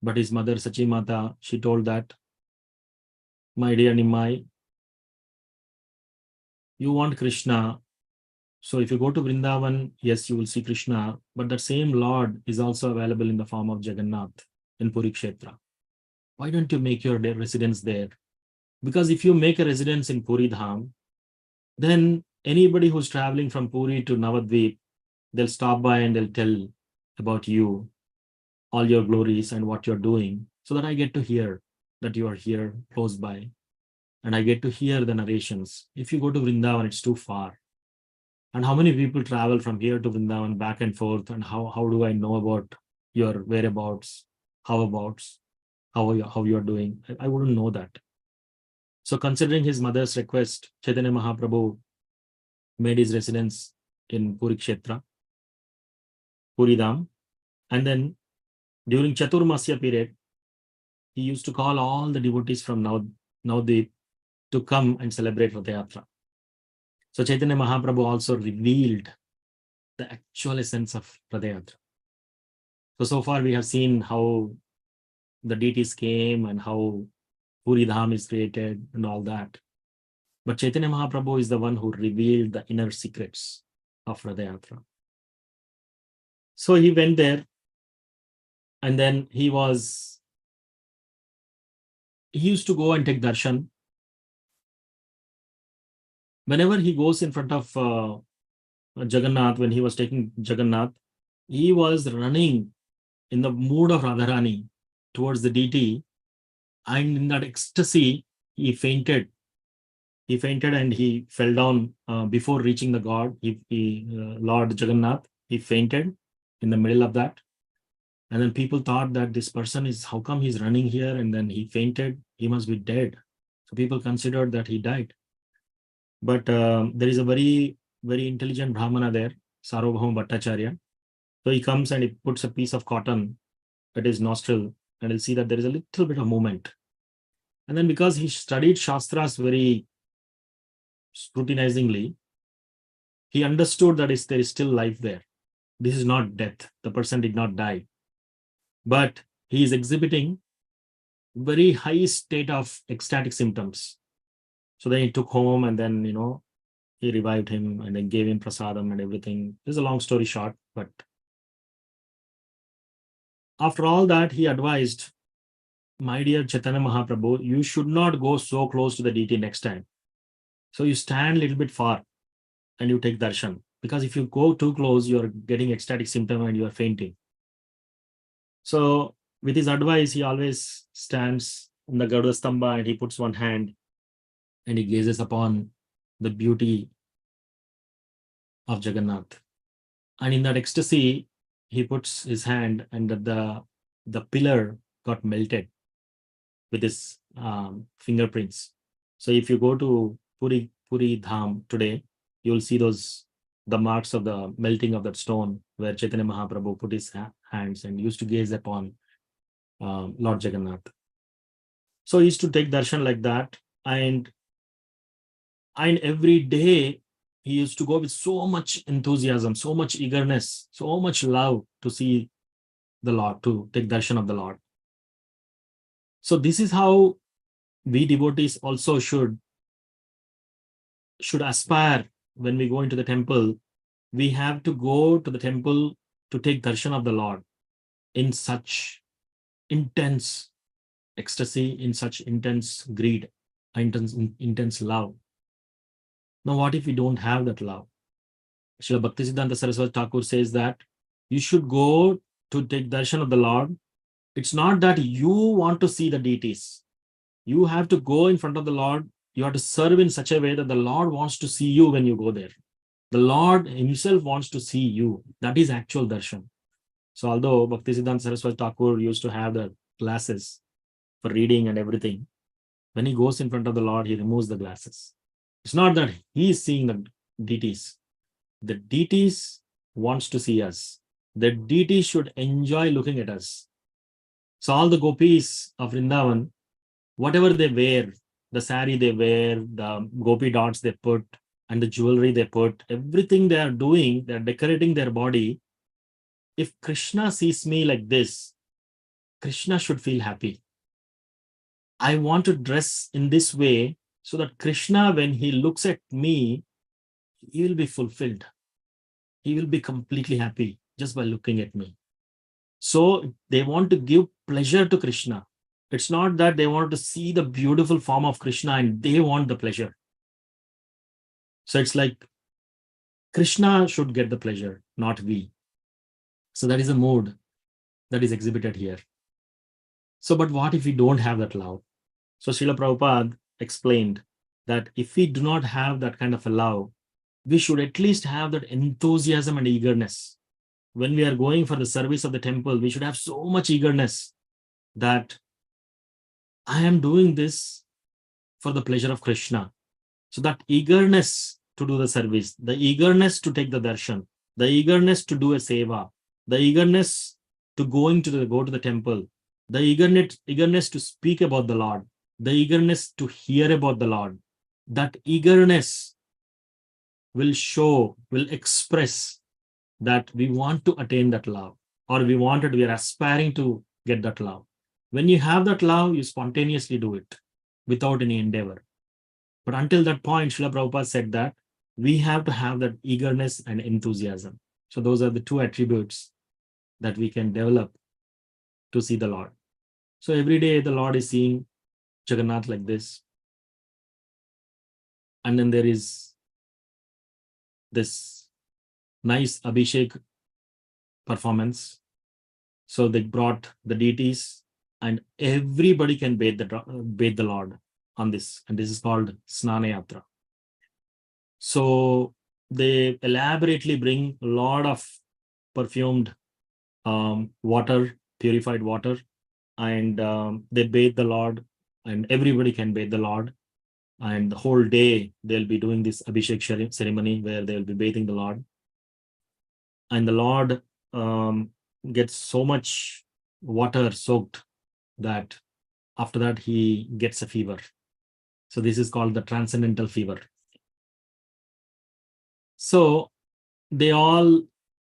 but his mother Sachi Mata, she told that, my dear Nimai, you want Krishna. So if you go to Vrindavan, yes, you will see Krishna, but that same Lord is also available in the form of Jagannath in Puri Kshetra. Why don't you make your residence there? Because if you make a residence in Puri Dham, then anybody who's traveling from Puri to Navadvip, they'll stop by and they'll tell about you, all your glories and what you're doing, so that I get to hear that you are here close by, and I get to hear the narrations. If you go to Vrindavan, it's too far. And how many people travel from here to Vrindavan back and forth, and how do I know about your whereabouts, how you are doing? I wouldn't know that. So considering his mother's request, Chaitanya Mahaprabhu made his residence in Puri Kshetra, Puri Dham. And then during Chaturmasya period, he used to call all the devotees from Navadvip to come and celebrate Ratha Yatra. So Chaitanya Mahaprabhu also revealed the actual essence of Ratha Yatra. So far we have seen how the deities came and how Puri Dham is created and all that. But Chaitanya Mahaprabhu is the one who revealed the inner secrets of Ratha Yatra. So he went there, and then he used to go and take darshan. Whenever he goes in front of Jagannath, when he was taking Jagannath, he was running in the mood of Radharani towards the deity, and in that ecstasy, he fainted. He fainted and he fell down before reaching the God. Lord Jagannath, he fainted in the middle of that. And then people thought that this person is, how come he's running here? And then he fainted, he must be dead. So people considered that he died. But there is a very, very intelligent Brahmana there, Sarvabhauma Bhattacharya. So he comes and he puts a piece of cotton at his nostril, and he'll see that there is a little bit of movement. And then because he studied Shastras very scrutinizingly, he understood that there is still life there. This is not death. The person did not die. But he is exhibiting very high state of ecstatic symptoms. So then he took home, and then, he revived him and then gave him prasadam and everything. This is a long story short, but after all that, he advised, my dear Chaitanya Mahaprabhu, you should not go so close to the deity next time. So you stand a little bit far and you take darshan. Because if you go too close, you're getting ecstatic symptom and you are fainting. So with his advice, he always stands the Garuda Stamba and he puts one hand and he gazes upon the beauty of Jagannath. And in that ecstasy, he puts his hand and the pillar got melted with his fingerprints. So if you go to Puri Dham today, you'll see the marks of the melting of that stone where Chaitanya Mahaprabhu put his hands and used to gaze upon Lord Jagannath. So he used to take darshan like that, and every day he used to go with so much enthusiasm, so much eagerness, so much love to see the Lord, to take darshan of the Lord. So this is how we devotees also should aspire. When we go into the temple, we have to go to the temple to take darshan of the Lord in such intense ecstasy, in such intense greed, intense love. Now, what if we don't have that love? Srila Bhaktisiddhanta Saraswati Thakur says that you should go to take darshan of the Lord. It's not that you want to see the deities. You have to go in front of the Lord. You have to serve in such a way that the Lord wants to see you when you go there. The Lord himself wants to see you. That is actual darshan. So although Bhaktisiddhanta Saraswati Thakur used to have the glasses for reading and everything, when he goes in front of the Lord, he removes the glasses. It's not that he is seeing the deities. The deities wants to see us. The deities should enjoy looking at us. So all the gopis of Vrindavan, whatever they wear, the sari they wear, the gopi dots they put, and the jewelry they put, everything they are doing, they're decorating their body. If Krishna sees me like this, Krishna should feel happy. I want to dress in this way so that Krishna, when he looks at me, he will be fulfilled. He will be completely happy just by looking at me. So they want to give pleasure to Krishna. It's not that they want to see the beautiful form of Krishna and they want the pleasure. So it's like Krishna should get the pleasure, not we. So that is a mood that is exhibited here. So, but what if we don't have that love? So Srila Prabhupada explained that if we do not have that kind of a love, we should at least have that enthusiasm and eagerness. When we are going for the service of the temple, we should have so much eagerness that I am doing this for the pleasure of Krishna. So that eagerness to do the service, the eagerness to take the darshan, the eagerness to do a seva, the eagerness to go to the temple, the eagerness to speak about the Lord, the eagerness to hear about the Lord, that eagerness will express that we want to attain that love, or we are aspiring to get that love. When you have that love, you spontaneously do it without any endeavor. But until that point, Srila Prabhupada said that we have to have that eagerness and enthusiasm. So those are the two attributes that we can develop to see the Lord. So every day the Lord is seeing Jagannath like this. And then there is this nice Abhishek performance. So they brought the deities and everybody can bathe the Lord on this. And this is called Snana Yatra. So they elaborately bring a lot of perfumed water, purified water, and they bathe the Lord, and everybody can bathe the Lord. And the whole day they'll be doing this Abhishek ceremony where they'll be bathing the Lord. And the Lord gets so much water soaked that after that he gets a fever. So this is called the transcendental fever. So they all,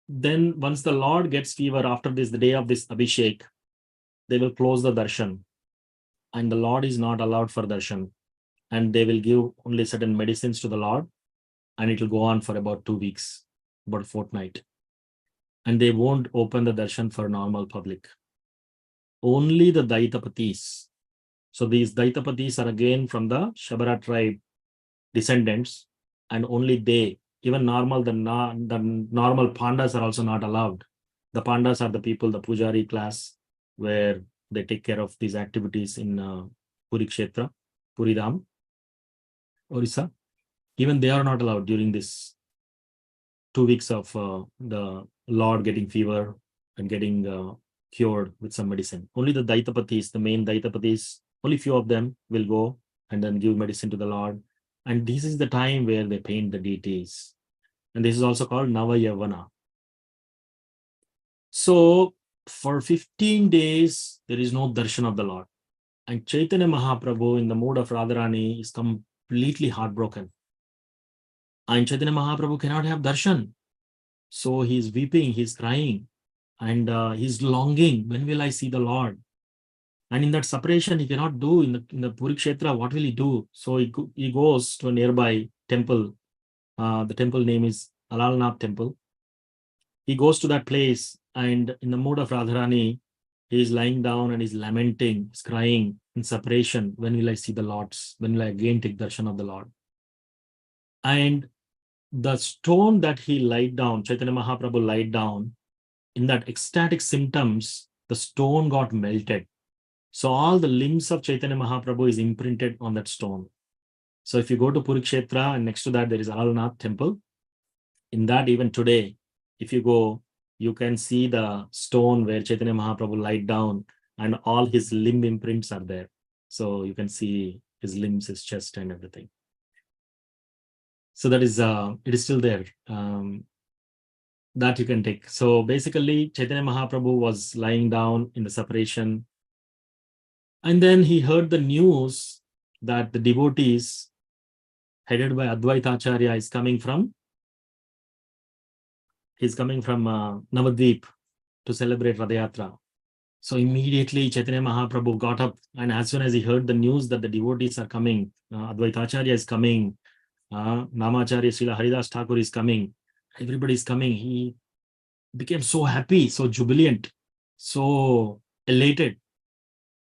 then once the Lord gets fever after this, the day of this Abhishek, they will close the darshan. And the Lord is not allowed for darshan. And they will give only certain medicines to the Lord. And it will go on for about 2 weeks, about a fortnight. And they won't open the darshan for normal public. Only the Daitapatis. So these Daitapatis are again from the Shabara tribe descendants, and only they, even normal, the normal pandas are also not allowed. The pandas are the people, the pujari class, where they take care of these activities in Purikshetra, Puridam, Orissa. Even they are not allowed during this 2 weeks of the Lord getting fever and getting cured with some medicine. Only the Daitapatis, the main Daitapatis, only few of them will go and then give medicine to the Lord. And this is the time where they paint the deities. And this is also called Navayavana. So for 15 days, there is no darshan of the Lord. And Chaitanya Mahaprabhu, in the mood of Radharani, is completely heartbroken. And Chaitanya Mahaprabhu cannot have darshan. So he's weeping, he's crying, and he's longing. When will I see the Lord? And in that separation, he cannot do in the Purikshetra. What will he do? So he goes to a nearby temple. The temple name is Alalnath Temple. He goes to that place, and in the mood of Radharani, he is lying down and he's lamenting, he's crying in separation. When will I see the Lords? When will I again take darshan of the Lord? And the stone that he laid down, Chaitanya Mahaprabhu laid down, in that ecstatic symptoms, the stone got melted. So all the limbs of Chaitanya Mahaprabhu is imprinted on that stone. So if you go to Purikshetra, and next to that there is Alalnath temple, in that even today, if you go, you can see the stone where Chaitanya Mahaprabhu lied down, and all his limb imprints are there. So you can see his limbs, his chest and everything. So that is, it is still there. That you can take. So basically, Chaitanya Mahaprabhu was lying down in the separation. And then he heard the news that the devotees headed by Advaita Acharya is coming from Navadvip to celebrate Ratha Yatra. So immediately Chaitanya Mahaprabhu got up, and as soon as he heard the news that the devotees are coming, Advaita Acharya is coming, Namacharya Srila Haridas Thakur is coming, everybody is coming, he became so happy, so jubilant, so elated.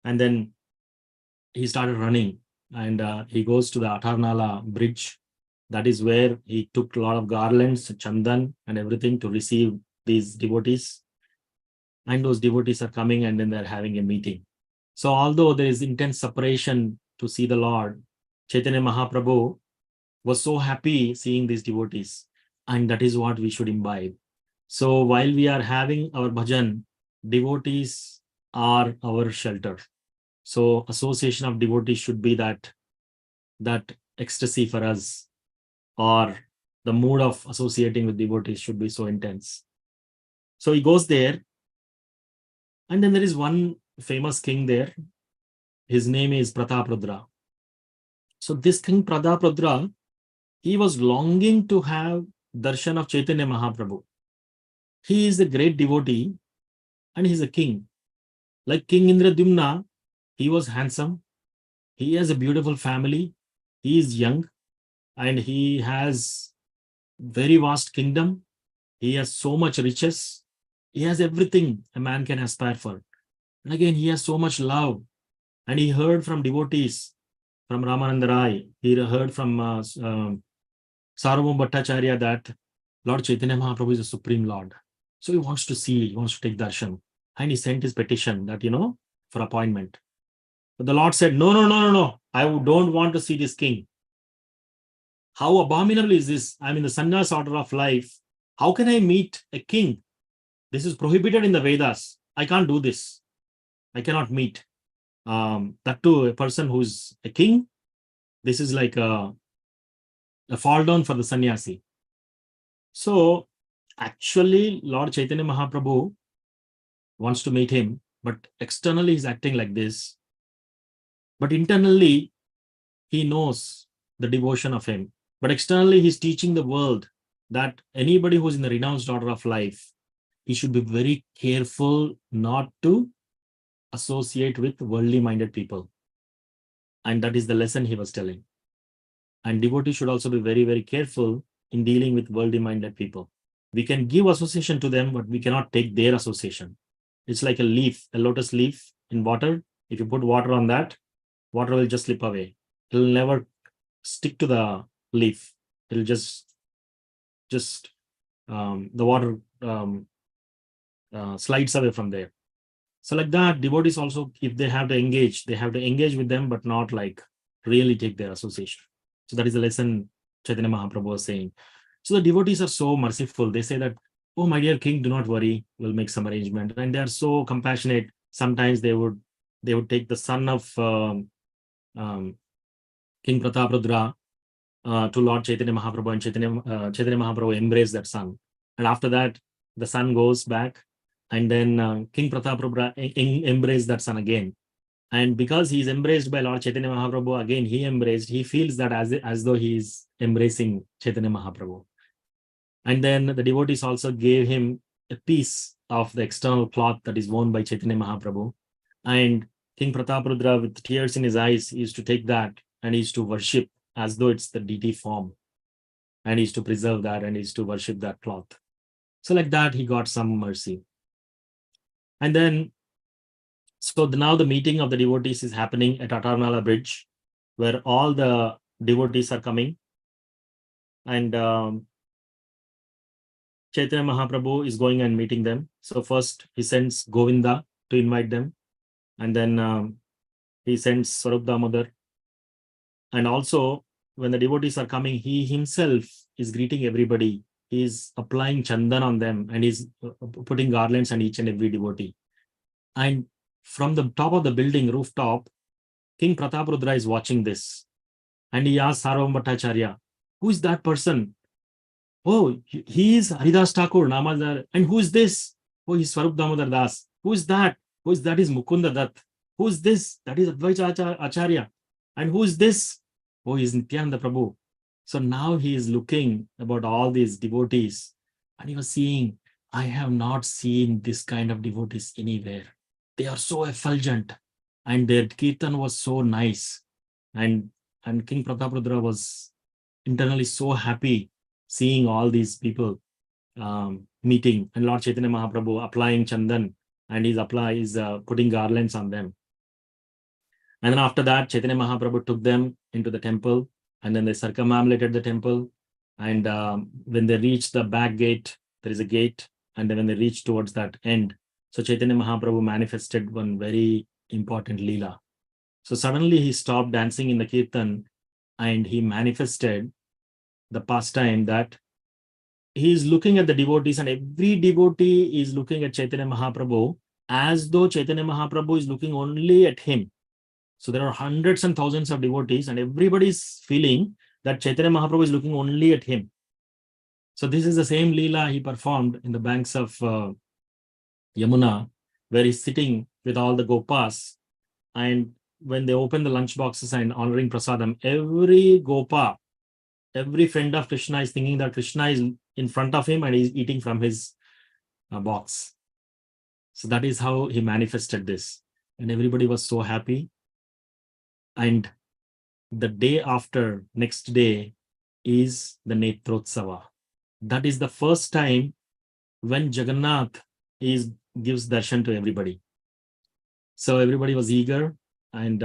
And then he started running, and he goes to the Atharnala bridge. That is where he took a lot of garlands, chandan and everything to receive these devotees. And those devotees are coming, and then they're having a meeting. So although there is intense separation to see the Lord, Chaitanya Mahaprabhu was so happy seeing these devotees. And that is what we should imbibe. So while we are having our bhajan, devotees are our shelter. So association of devotees should be that ecstasy for us, or the mood of associating with devotees should be so intense. So he goes there, and then there is one famous king there. His name is Prataprudra. So this king Prataprudra, he was longing to have darshan of Chaitanya Mahaprabhu. He is a great devotee, and he's a king. Like King Indradyumna, he was handsome. He has a beautiful family. He is young, and he has very vast kingdom. He has so much riches. He has everything a man can aspire for. And again, he has so much love. And he heard from devotees, from Ramananda Rai, he heard from Sarvabhauma Bhattacharya that Lord Chaitanya Mahaprabhu is the Supreme Lord. So he wants to see, he wants to take darshan. And he sent his petition that, for appointment. But the Lord said, no. I don't want to see this king. How abominable is this? I'm in the sannyas order of life. How can I meet a king? This is prohibited in the Vedas. I can't do this. I cannot meet. That too, a person who's a king. This is like a fall down for the sannyasi. So actually, Lord Chaitanya Mahaprabhu wants to meet him, but externally he's acting like this. But internally, he knows the devotion of him. But externally, he's teaching the world that anybody who's in the renounced order of life, he should be very careful not to associate with worldly minded people. And that is the lesson he was telling. And devotees should also be very, very careful in dealing with worldly minded people. We can give association to them, but we cannot take their association. It's like a leaf, a lotus leaf in water. If you put water on that, water will just slip away. It will never stick to the leaf. It'll just the water slides away from there. So like that, devotees also, if they have to engage with them, but not like really take their association. So that is the lesson Chaitanya Mahaprabhu was saying. So the devotees are so merciful. They say that, oh, my dear king, do not worry, we'll make some arrangement. And they are so compassionate. Sometimes they would take the son of um, King Prataprudra to Lord Chaitanya Mahaprabhu, and Chaitanya Mahaprabhu embraced that son. And after that, the son goes back, and then King Prataprudra embraced that son again. And because he is embraced by Lord Chaitanya Mahaprabhu, again he feels that as though he is embracing Chaitanya Mahaprabhu. And then the devotees also gave him a piece of the external cloth that is worn by Chaitanya Mahaprabhu. And King Prataprudra, with tears in his eyes, used to take that and he used to worship as though it's the deity form. And he used to preserve that and he used to worship that cloth. So like that, he got some mercy. And then, so now the meeting of the devotees is happening at Atarmala Bridge, where all the devotees are coming. And Chaitanya Mahaprabhu is going and meeting them. So first he sends Govinda to invite them. And then he sends Swarup Damodar. And also when the devotees are coming, he himself is greeting everybody. He's applying chandan on them and he's putting garlands on each and every devotee. And from the top of the building, rooftop, King Prataprudra is watching this. And he asks Sarvam Bhattacharya, who is that person? Oh, he is Haridas Thakur, Namadar. And who is this? Oh, he's Swarup Damodar Das. Who is that? Who is that? Is Mukunda Dutt. Who is this? That is Advaita Acharya. And who is this? Oh, he's Nityananda Prabhu. So now he is looking about all these devotees and he was seeing, I have not seen this kind of devotees anywhere. They are so effulgent and their kirtan was so nice. And King Prataprudra was internally so happy seeing all these people meeting, and Lord Chaitanya Mahaprabhu applying chandan and he's putting garlands on them. And then after that, Chaitanya Mahaprabhu took them into the temple and then they circumambulated the temple. And when they reached the back gate, there is a gate. And then when they reached towards that end, so Chaitanya Mahaprabhu manifested one very important Leela. So suddenly he stopped dancing in the kirtan and he manifested the pastime that he is looking at the devotees and every devotee is looking at Chaitanya Mahaprabhu as though Chaitanya Mahaprabhu is looking only at him. So there are hundreds and thousands of devotees and everybody is feeling that Chaitanya Mahaprabhu is looking only at him. So this is the same Leela he performed in the banks of Yamuna, where he's sitting with all the Gopas. And when they open the lunch boxes and honoring Prasadam, every Gopa, every friend of Krishna is thinking that Krishna is in front of him and he's eating from his box. So that is how he manifested this. And everybody was so happy. And the day after, next day, is the Netrotsava. That is the first time when Jagannath gives darshan to everybody. So everybody was eager and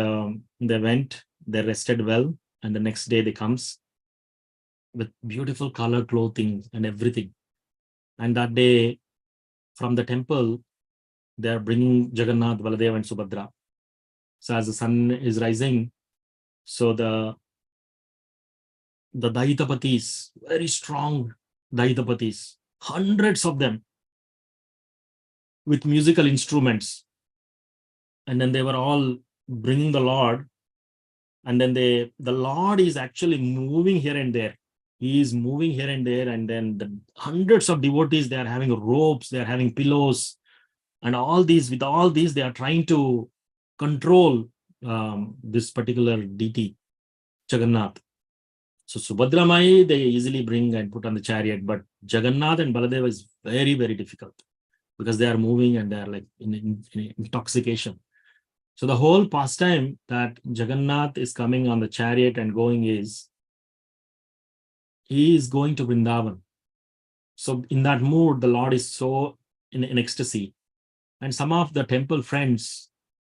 they went, they rested well. And the next day they comes with beautiful color clothing and everything. And that day from the temple, they are bringing Jagannath, Baladev and Subhadra. So as the sun is rising, so the Daitapatis, very strong Daitapatis, hundreds of them with musical instruments. And then they were all bringing the Lord. And then the Lord is actually moving here and there. He is moving here and there. And then the hundreds of devotees, they are having ropes, they are having pillows. And with all these, they are trying to control this particular deity, Jagannath. So Subhadra Mai, they easily bring and put on the chariot, but Jagannath and Baladeva is very, very difficult because they are moving and they are like in intoxication. So the whole pastime that Jagannath is coming on the chariot and going is, he is going to Vrindavan. So in that mood, the Lord is so in ecstasy. And some of the temple friends,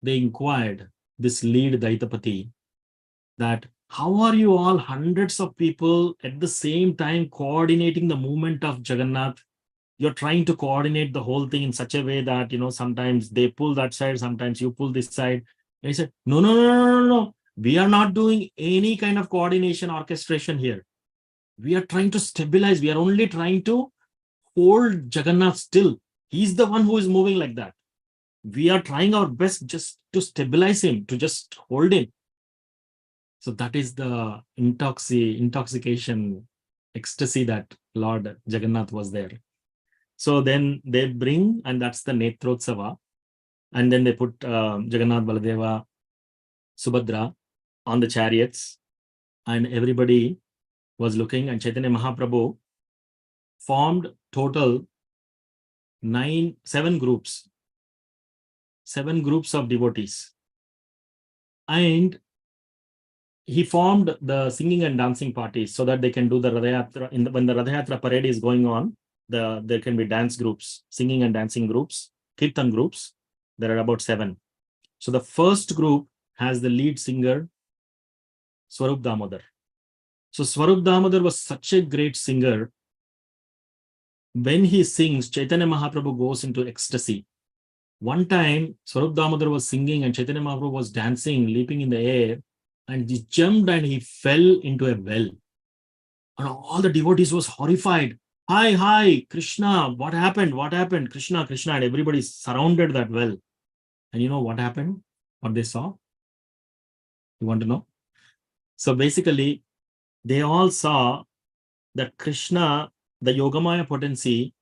they inquired this lead Daitapati that how are you all hundreds of people at the same time coordinating the movement of Jagannath? you're trying to coordinate the whole thing in such a way that, sometimes they pull that side, sometimes you pull this side. And he said, no, no, no, no, no, no. We are not doing any kind of coordination orchestration here. We are trying to stabilize. We are only trying to hold Jagannath still. He's the one who is moving like that. We are trying our best just to stabilize him, to just hold him. So that is the intoxication, ecstasy that Lord Jagannath was there. So then they bring, and that's the Netrotsava. And then they put Jagannath, Baladeva, Subhadra on the chariots. And everybody was looking, and Chaitanya Mahaprabhu formed total 7 groups of devotees. And he formed the singing and dancing parties so that they can do the Ratha Yatra. When the Ratha Yatra parade is going on, there can be dance groups, singing and dancing groups, kirtan groups. There are about 7. So the first group has the lead singer, Swarup Damodar. So Swarup Damodar was such a great singer. When he sings, Chaitanya Mahaprabhu goes into ecstasy. One time, Swarup Damodar was singing and Chaitanya Mahaprabhu was dancing, leaping in the air, and he jumped and he fell into a well. And all the devotees was horrified. Hi, Krishna, what happened? What happened? Krishna, and everybody surrounded that well. And you know what happened? What they saw? You want to know? So basically, they all saw that Krishna, the Yogamaya potency,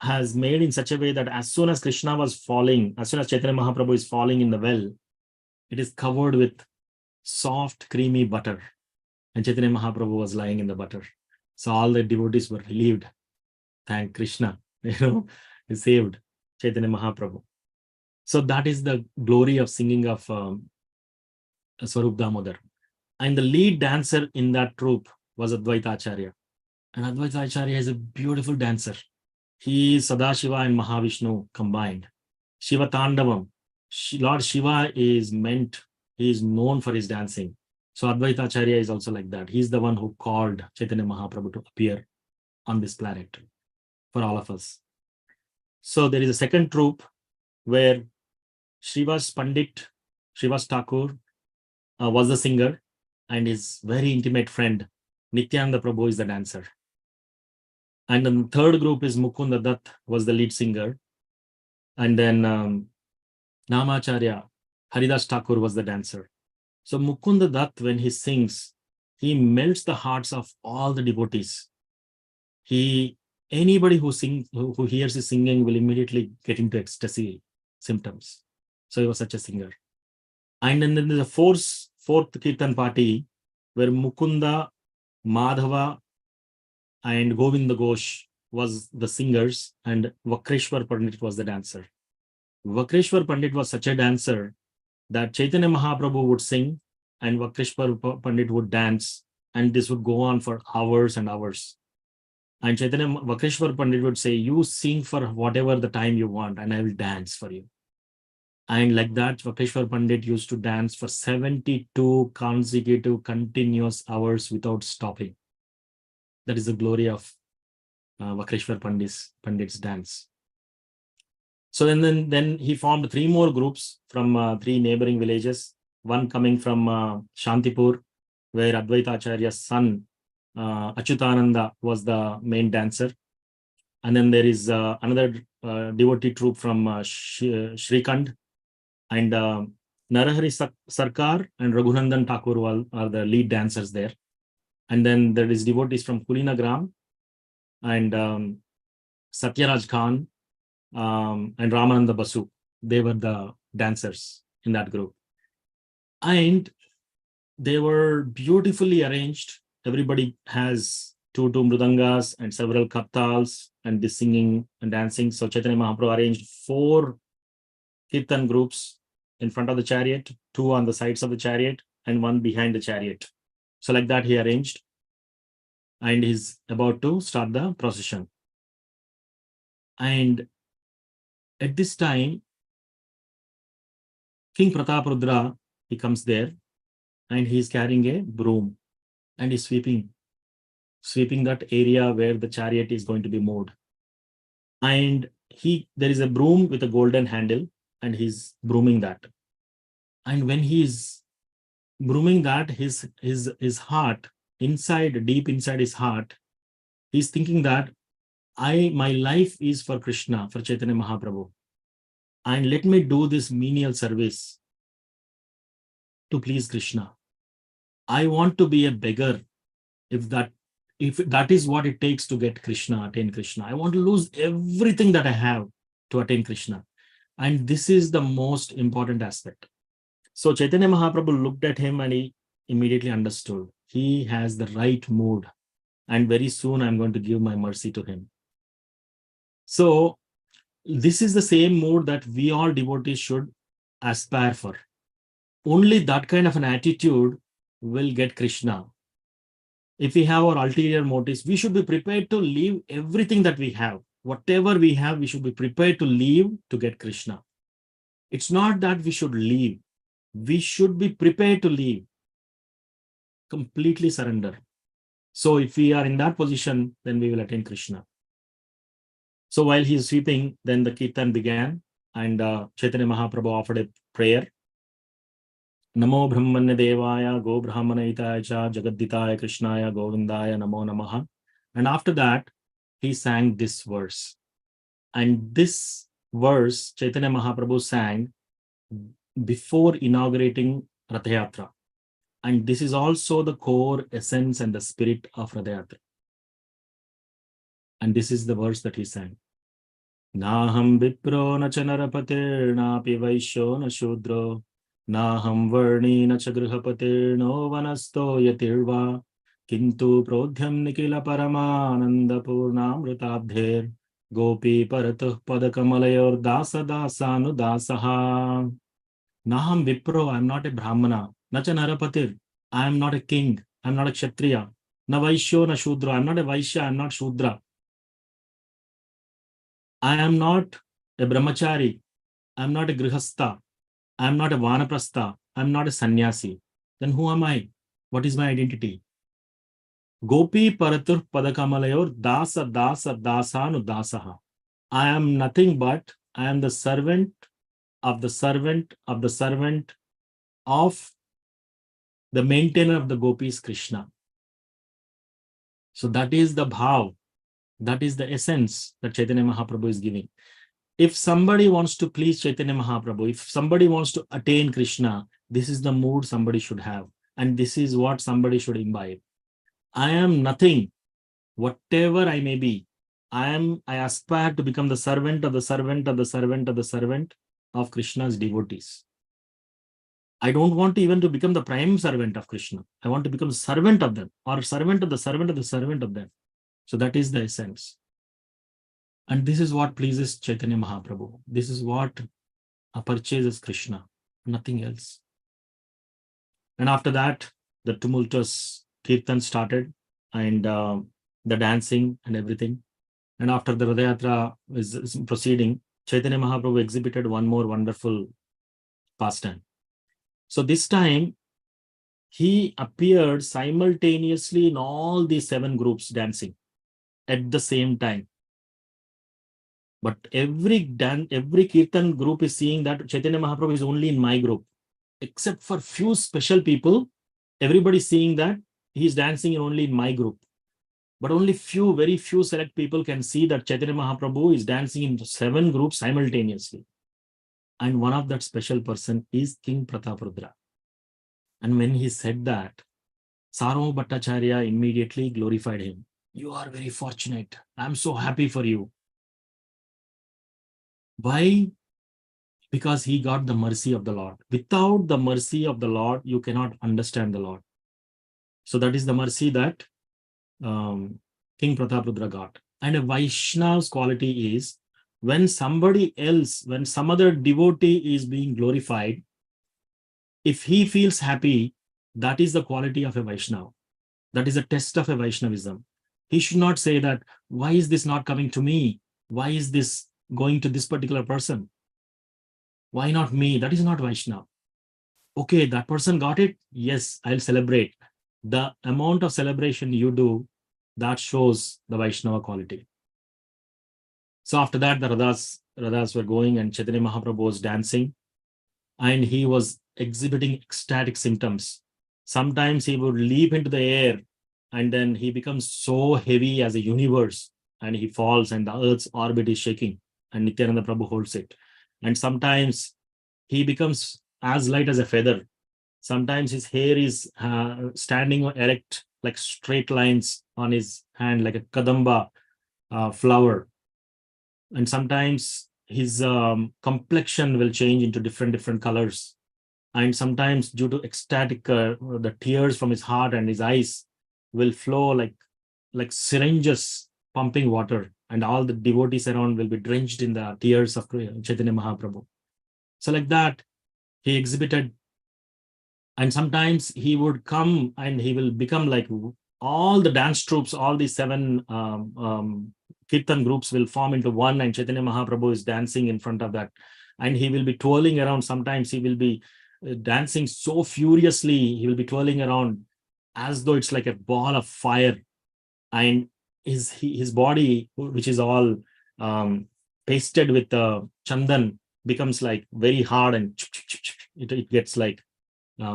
has made in such a way that as soon as Krishna was falling, as soon as Chaitanya Mahaprabhu is falling in the well, it is covered with soft, creamy butter. And Chaitanya Mahaprabhu was lying in the butter. So all the devotees were relieved. Thank Krishna, he saved Chaitanya Mahaprabhu. So that is the glory of singing of Swarup Damodar. And the lead dancer in that troupe was Advaita Acharya. And Advaita Acharya is a beautiful dancer. He is Sadashiva and Mahavishnu combined. Shiva Tandavam. Lord Shiva is known for his dancing. So Advaita Acharya is also like that. He's the one who called Chaitanya Mahaprabhu to appear on this planet for all of us. So there is a second troupe where Srivas Pandit, Srivas Thakur was the singer, and his very intimate friend Nityananda Prabhu is the dancer. And then the third group is Mukunda Dutt was the lead singer. And then Namacharya, Haridas Thakur was the dancer. So Mukunda Dutt, when he sings, he melts the hearts of all the devotees. Anybody who hears his singing will immediately get into ecstasy symptoms. So he was such a singer. And then there's a fourth Kirtan party where Mukunda, Madhava, and Govinda Ghosh was the singers, and Vakreshwar Pandit was the dancer. Vakreshwar Pandit was such a dancer that Chaitanya Mahaprabhu would sing and Vakreshwar Pandit would dance, and this would go on for hours and hours. And Vakreshwar Pandit would say, you sing for whatever the time you want and I will dance for you. And like that, Vakreshwar Pandit used to dance for 72 consecutive continuous hours without stopping. That is the glory of Vakreshwar Pandit's dance. So then he formed 3 more groups from 3 neighboring villages. One coming from Shantipur, where Advaita Acharya's son Acyutananda was the main dancer. And then there is another devotee troupe from Shrikand, and Narahari Sarkar and Raghunandan Thakur are the lead dancers there. And then there is devotees from Kulinagram and Satyaraj Khan and Ramananda Basu. They were the dancers in that group. And they were beautifully arranged. Everybody has two mridangas and several kartals and this singing and dancing. So Chaitanya Mahaprabhu arranged 4 kirtan groups in front of the chariot, 2 on the sides of the chariot, and 1 behind the chariot. So like that he arranged, and he's about to start the procession. And at this time, King Prataparudra, he comes there, and he's carrying a broom, and he's sweeping that area where the chariot is going to be moved. And there is a broom with a golden handle, and he's brooming that. And when he's brooming that, his heart, inside, deep inside his heart, he's thinking that my life is for Krishna, for Chaitanya Mahaprabhu, and let me do this menial service to please Krishna. I want to be a beggar if that is what it takes to get Krishna, attain Krishna. I want to lose everything that I have to attain Krishna. And this is the most important aspect. So Chaitanya Mahaprabhu looked at him and he immediately understood. He has the right mood. And very soon I'm going to give my mercy to him. So this is the same mood that we all devotees should aspire for. Only that kind of an attitude will get Krishna. If we have our ulterior motives, we should be prepared to leave everything that we have. Whatever we have, we should be prepared to leave to get Krishna. It's not that we should leave. We should be prepared to leave. Completely surrender. So if we are in that position, then we will attain Krishna. So while he is sweeping, then the kirtan began, and Chaitanya Mahaprabhu offered a prayer. Namo Brahmanya Devaya Go Brahmanayitaya Cha Jagadditaya Krishnaya Govindaya Namo Namaha. And after that, he sang this verse. And this verse, Chaitanya Mahaprabhu sang before inaugurating Ratha Yatra. And this is also the core essence and the spirit of Ratha Yatra. And this is the verse that he sang. Naham Vipro na Chanarapatir Napi Vaishyo na Shudro Naham Varni na Chagrihapatir no Vanasto Yatirva Kintu Prodhyam Nikila Paramananda Purnamrutabdher Gopi Paratuh Padakamalayur Dasa Dasanu Dasaha. Naham Vipro, I am not a Brahmana. Nacha Narapatir, I am not a king. I am not a Kshatriya. Na Vaishyo na Shudra, I am not a Vaishya, I am not Shudra. I am not a Brahmachari. I am not a Grihastha. I am not a Vanaprastha. I am not a Sannyasi. Then who am I? What is my identity? Gopi Paratur Padakamalayur Dasa Dasa Dasanu Dasaha. I am nothing but I am the servant of the servant of the servant of the maintainer of the gopis, Krishna. So that is the bhav, that is the essence that Chaitanya Mahaprabhu is giving. If somebody wants to please Chaitanya Mahaprabhu, if somebody wants to attain Krishna, this is the mood somebody should have. And this is what somebody should imbibe. I am nothing, whatever I may be. I aspire to become the servant of the servant of the servant of the servant of Krishna's devotees. I don't want to even to become the prime servant of Krishna. I want to become servant of them, or servant of the servant of the servant of them. So that is the essence. And this is what pleases Chaitanya Mahaprabhu. This is what purchases Krishna, nothing else. And after that, the tumultuous kirtan started, and the dancing and everything. And after the Ratha Yatra is proceeding, Chaitanya Mahaprabhu exhibited one more wonderful pastime. So this time, he appeared simultaneously in all these 7 groups dancing at the same time. But every kirtan group is seeing that Chaitanya Mahaprabhu is only in my group. Except for few special people, everybody seeing that he is dancing only in my group. But only very few select people can see that Chaitanya Mahaprabhu is dancing in 7 groups simultaneously. And one of that special person is King Prataparudra. And when he said that, Sarvabhauma Bhattacharya immediately glorified him. You are very fortunate. I'm so happy for you. Why? Because he got the mercy of the Lord. Without the mercy of the Lord, you cannot understand the Lord. So that is the mercy that King Prataparudra got. And a Vaishnav's quality is, when somebody else, when some other devotee is being glorified, if he feels happy, that is the quality of a Vaishnava. That is a test of a Vaishnavism. He should not say that, why is this not coming to me? Why is this going to this particular person? Why not me? That is not Vaishnava. Okay, that person got it. Yes, I'll celebrate. The amount of celebration you do, that shows the Vaishnava quality. So after that, the Radhas were going, and Chaitanya Mahaprabhu was dancing, and he was exhibiting ecstatic symptoms. Sometimes he would leap into the air, and then he becomes so heavy as a universe, and he falls, and the earth's orbit is shaking, and Nityananda Prabhu holds it. And sometimes he becomes as light as a feather. Sometimes his hair is standing erect, like straight lines on his hand, like a kadamba flower. And sometimes his complexion will change into different colors. And sometimes, due to ecstatic, the tears from his heart and his eyes will flow like syringes pumping water, and all the devotees around will be drenched in the tears of Chaitanya Mahaprabhu. So like that, he exhibited. And sometimes he would come and he will become like all the dance troops, all the seven kirtan groups will form into one, and Chaitanya Mahaprabhu is dancing in front of that, and he will be twirling around. Sometimes he will be dancing so furiously, he will be twirling around as though it's like a ball of fire, and his body, which is all pasted with chandan, becomes like very hard, and it gets like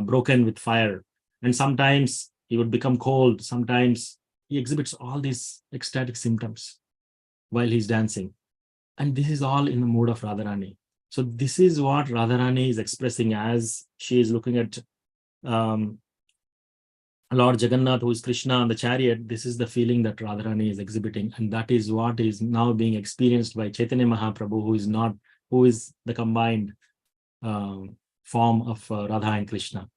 broken with fire. And sometimes he would become cold. Sometimes he exhibits all these ecstatic symptoms while he's dancing. And this is all in the mood of Radharani. So this is what Radharani is expressing as she is looking at um, Lord Jagannath, who is Krishna on the chariot. This is the feeling that Radharani is exhibiting. And that is what is now being experienced by Chaitanya Mahaprabhu, who is the combined form of Radha and Krishna.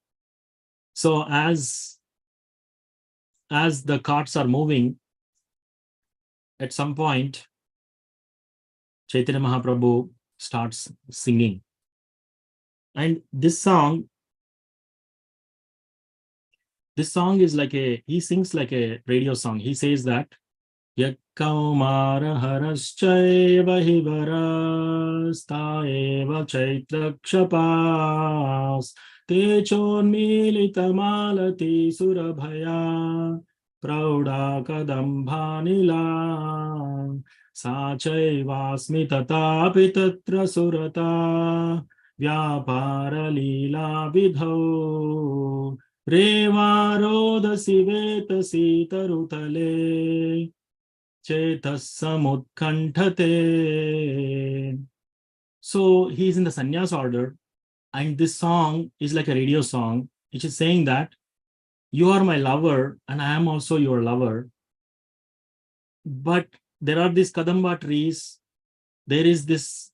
So as the carts are moving, at some point, Chaitanya Mahaprabhu starts singing. And this song is like he sings like a radio song. He says that, Yakkaumara haraschaiva hivarastaiva chaitrakshapas techonmilitamalati surabhaya prauda kadambhanila sachaivasmi tatapi tatra surata vyapara lila vidhau revarodasi vetasi tarutale Chetassamutkanthate. So he's in the sannyas order, and this song is like a radio song, which is saying that you are my lover, and I am also your lover. But there are these kadamba trees, there is this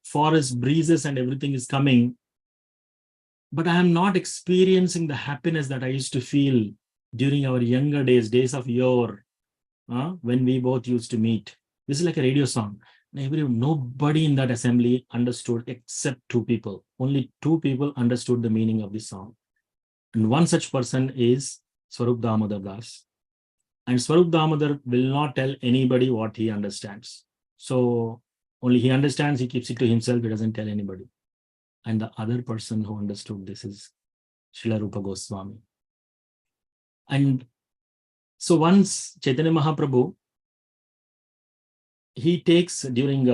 forest breezes, and everything is coming. But I am not experiencing the happiness that I used to feel during our younger days of yore, when we both used to meet. This is like a radio song. Nobody in that assembly understood except two people. Only two people understood the meaning of this song. And one such person is Swarup Damodar Das. And Swarup Damodar will not tell anybody what he understands. So only he understands, he keeps it to himself, he doesn't tell anybody. And the other person who understood this is Srila Rupa Goswami. And so once Chaitanya Mahaprabhu, he takes during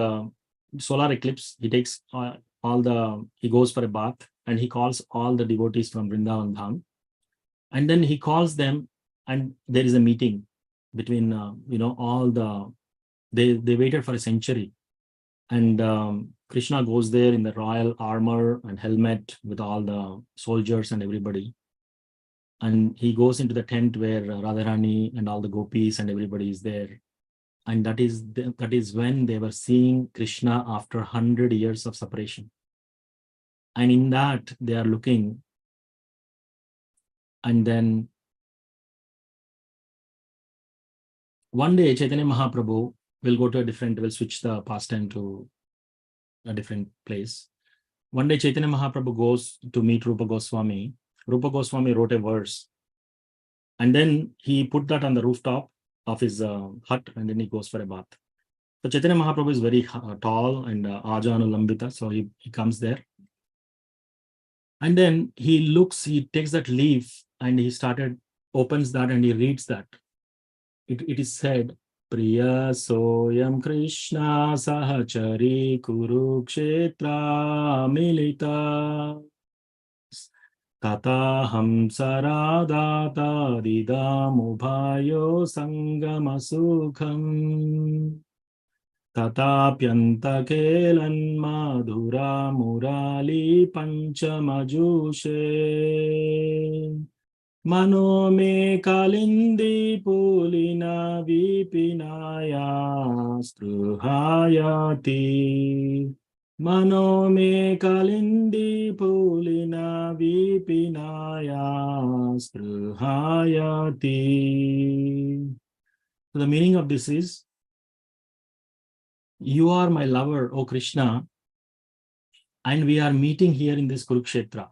solar eclipse, he takes he goes for a bath, and he calls all the devotees from Vrindavan Dham, and then he calls them, and there is a meeting between all they waited for a century, and Krishna goes there in the royal armor and helmet with all the soldiers and everybody, and he goes into the tent where Radharani and all the gopis and everybody is there. And that is when they were seeing Krishna after 100 years of separation. And in that, they are looking. And then one day, Chaitanya Mahaprabhu will switch the pastime to a different place. One day, Chaitanya Mahaprabhu goes to meet Rupa Goswami. Rupa Goswami wrote a verse. And then he put that on the rooftop of his hut, and then he goes for a bath. So Chaitanya Mahaprabhu is very tall and Ajanu Lambita, so he comes there. And then he takes that leaf, and he opens that, and he reads that. It is said, Priya soyam Krishna sahachari Kurukshetra milita Tataham saradata didamubhayo sangamasukham Tatapyantakelan madhura murali panchamajushe Mano me kalindi pulina vipinaya struhayati Mano me kalindi pulina vipinaya struhayati. So the meaning of this is, you are my lover, O Krishna, and we are meeting here in this Kurukshetra.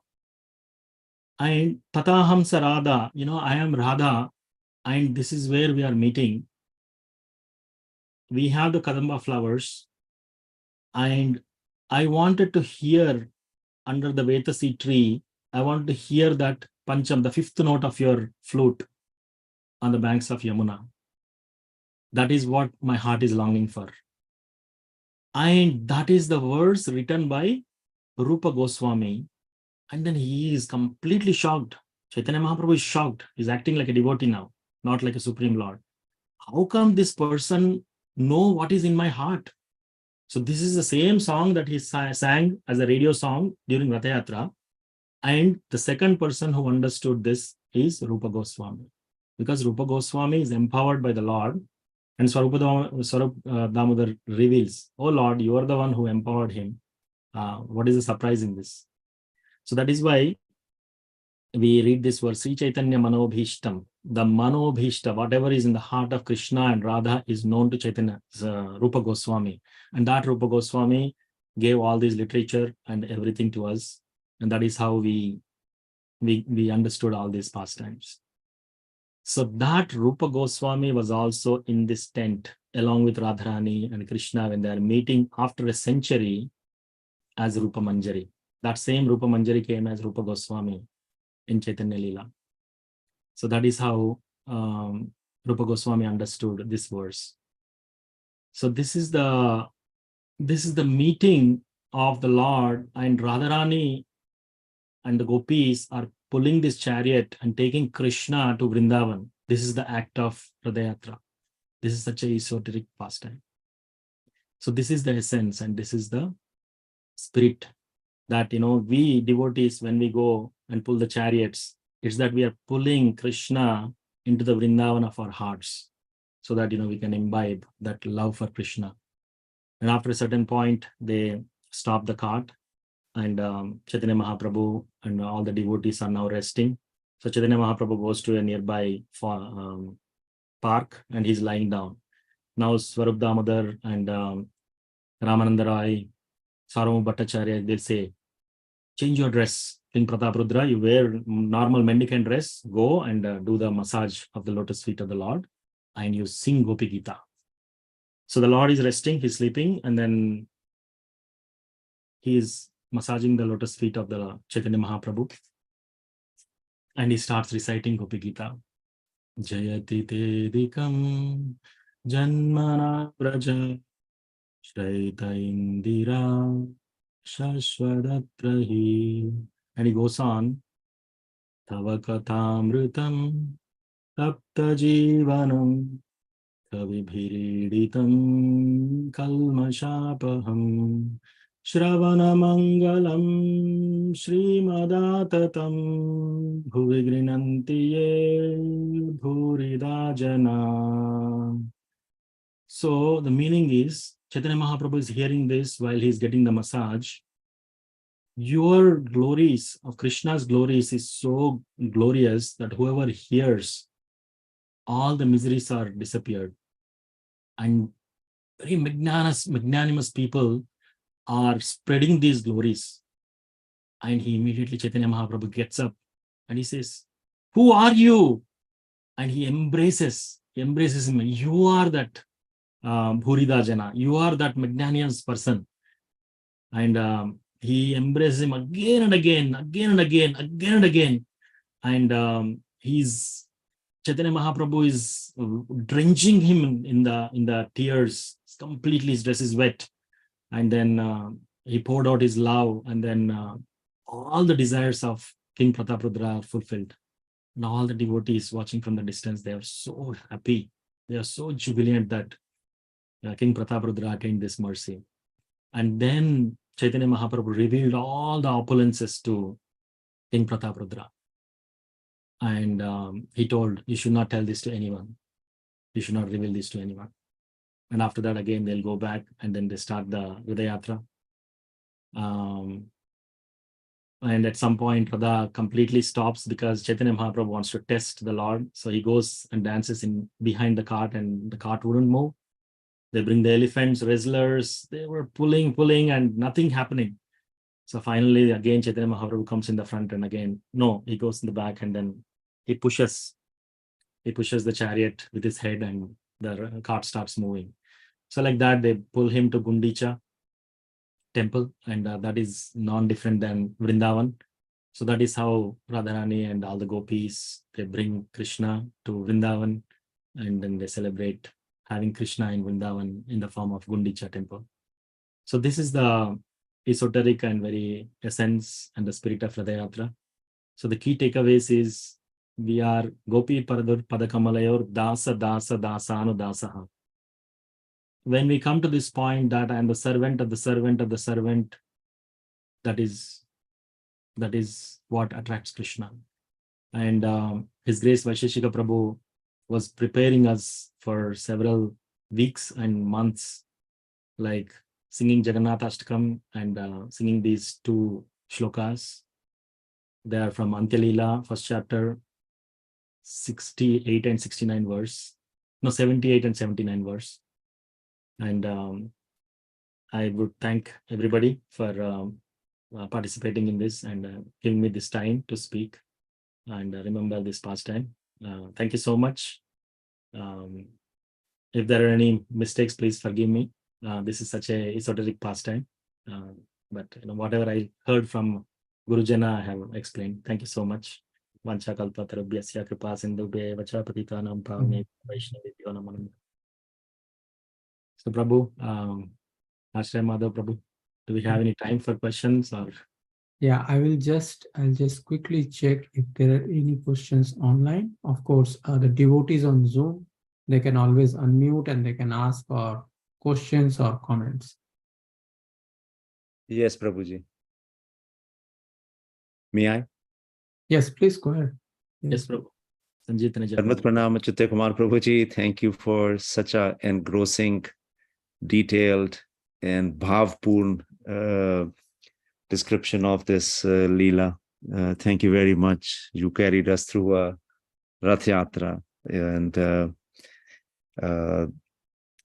And Tataham Sarada, I am Radha, and this is where we are meeting. We have the Kadamba flowers, and I wanted to hear under the Vetasi tree, I want to hear that Pancham, the fifth note of your flute on the banks of Yamuna. That is what my heart is longing for. And that is the verse written by Rupa Goswami. And then he is completely shocked. Chaitanya Mahaprabhu is shocked. He's acting like a devotee now, not like a Supreme Lord. How come this person know what is in my heart? So this is the same song that he sang as a radio song during Ratha Yatra. And the second person who understood this is Rupa Goswami. Because Rupa Goswami is empowered by the Lord. And Swarup Damodar reveals, oh Lord, you are the one who empowered him. What is the surprise in this? So that is why we read this verse, Sri Chaitanya Manobhishtam. The Manobhishta, whatever is in the heart of Krishna and Radha, is known to Chaitanya, Rupa Goswami. And that Rupa Goswami gave all this literature and everything to us. And that is how we understood all these pastimes. So that Rupa Goswami was also in this tent along with Radharani and Krishna when they are meeting after a century as Rupa Manjari. That same Rupa Manjari came as Rupa Goswami in Chaitanya Leela. So that is how Rupa Goswami understood this verse. So this is the meeting of the Lord, and Radharani and the gopis are pulling this chariot and taking Krishna to Vrindavan. This is the act of Ratha Yatra. This is such a esoteric pastime. So this is the essence, and this is the spirit that, we devotees, when we go and pull the chariots, it's that we are pulling Krishna into the Vrindavan of our hearts so that, we can imbibe that love for Krishna. And after a certain point, they stop the cart, and Chaitanya Mahaprabhu and all the devotees are now resting. So Chaitanya Mahaprabhu goes to a nearby park and he's lying down. Now Swarup Damodar and Ramananda Rai, Sarvam Bhattacharya, they'll say, change your dress. King Pratap Rudra, you wear normal mendicant dress, go and do the massage of the lotus feet of the Lord, and you sing Gopi Gita. So the Lord is resting, he's sleeping, and then he is massaging the lotus feet of the Chaitanya Mahaprabhu, and he starts reciting Gopi Gita. Jayati Tedikam Janmana Praja Shraita Indira Shashwadatrahi. And he goes on, Tava Kathamritam Tapta Jivanam Kavibhiriditam Kalmashapaham Shravanamangalam Srimadatam Bhuvigrinantiye Bhuridajana. So the meaning is, Chaitanya Mahaprabhu is hearing this while he's getting the massage. Your glories of Krishna's glories is so glorious that whoever hears, all the miseries are disappeared. And very magnanimous people are spreading these glories. And he immediately, Chaitanya Mahaprabhu gets up and he says, who are you? And he embraces him. You are that Bhuridajana. You are that magnanimous person. And he embraces him again and again. And he's Chaitanya Mahaprabhu is drenching him in the tears. Completely, his dress is wet, and then he poured out his love, and then all the desires of King Prataprudra are fulfilled. And all the devotees watching from the distance, they are so happy. They are so jubilant that King Prataprudra attained this mercy. And then Chaitanya Mahaprabhu revealed all the opulences to King Prataprudra. And he told, you should not tell this to anyone. You should not reveal this to anyone. And after that, again, they'll go back and then they start the Yatra. And at some point, Radha completely stops because Chaitanya Mahaprabhu wants to test the Lord. So he goes and dances in behind the cart, and the cart wouldn't move. They bring the elephants, wrestlers. They were pulling, and nothing happening. So finally, again, Chaitanya Mahaprabhu comes in the front, and again, no, he goes in the back, and then he pushes the chariot with his head, and the cart starts moving. So like that, they pull him to Gundicha temple, and that is non-different than Vrindavan. So that is how Radharani and all the gopis, they bring Krishna to Vrindavan, and then they celebrate having Krishna in Vrindavan in the form of Gundicha temple. So this is the esoteric and very essence and the spirit of Ratha Yatra. So the key takeaways is we are Gopi Paradur Padakamalayor Dasa Dasa Dasanu Dasaha. When we come to this point that I am the servant of the servant of the servant, that is what attracts Krishna. And His Grace Vaisheshika Prabhu was preparing us for several weeks and months, like singing Jagannath Ashtakam and singing these two shlokas. They are from Antyalila, first chapter, 68 and 69 verse. No, 78 and 79 verse. And I would thank everybody for participating in this and giving me this time to speak and remember this pastime. Thank you so much. If there are any mistakes, please forgive me. This is such a esoteric pastime, but whatever I heard from Gurujana, I have explained. Thank you so much. Vancha kalpatarubhyasya kripa sindhubhye vacha patitanam pavane vaishnavibhyo namo namaha. So Prabhu, Ashray Madhav Prabhu, do we have any time for questions or? Yeah, I'll just quickly check if there are any questions online. Of course, the devotees on Zoom, they can always unmute and they can ask for questions or comments. Yes, Prabhuji. May I? Yes, please go ahead. Yes, Prabhu. Sanjit Sarvat Pranam Acyuta Kumar Prabhuji. Thank you for such a engrossing, detailed, and bhavpurn description of this Leela. Thank you very much. You carried us through a Rath Yatra. And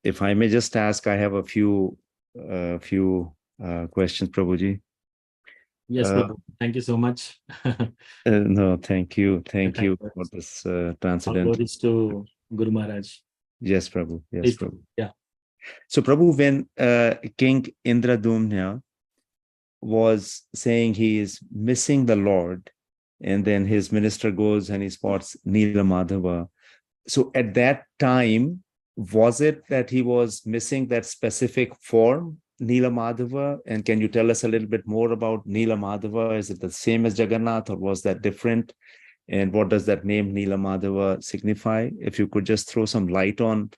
if I may just ask, I have a few questions, Prabhuji. Yes, Prabhu. Thank you so much. No, thank you. Thank you for this transcendental. All glories to Guru Maharaj. Yes, Prabhu. Yes, Please, Prabhu. Yeah. So, Prabhu, when King Indradumna was saying he is missing the Lord, and then his minister goes and he spots Nila Madhava. So at that time, was it that he was missing that specific form, Nila Madhava? And can you tell us a little bit more about Nila Madhava? Is it the same as Jagannath, or was that different? And what does that name Nila Madhava signify? If you could just throw some light on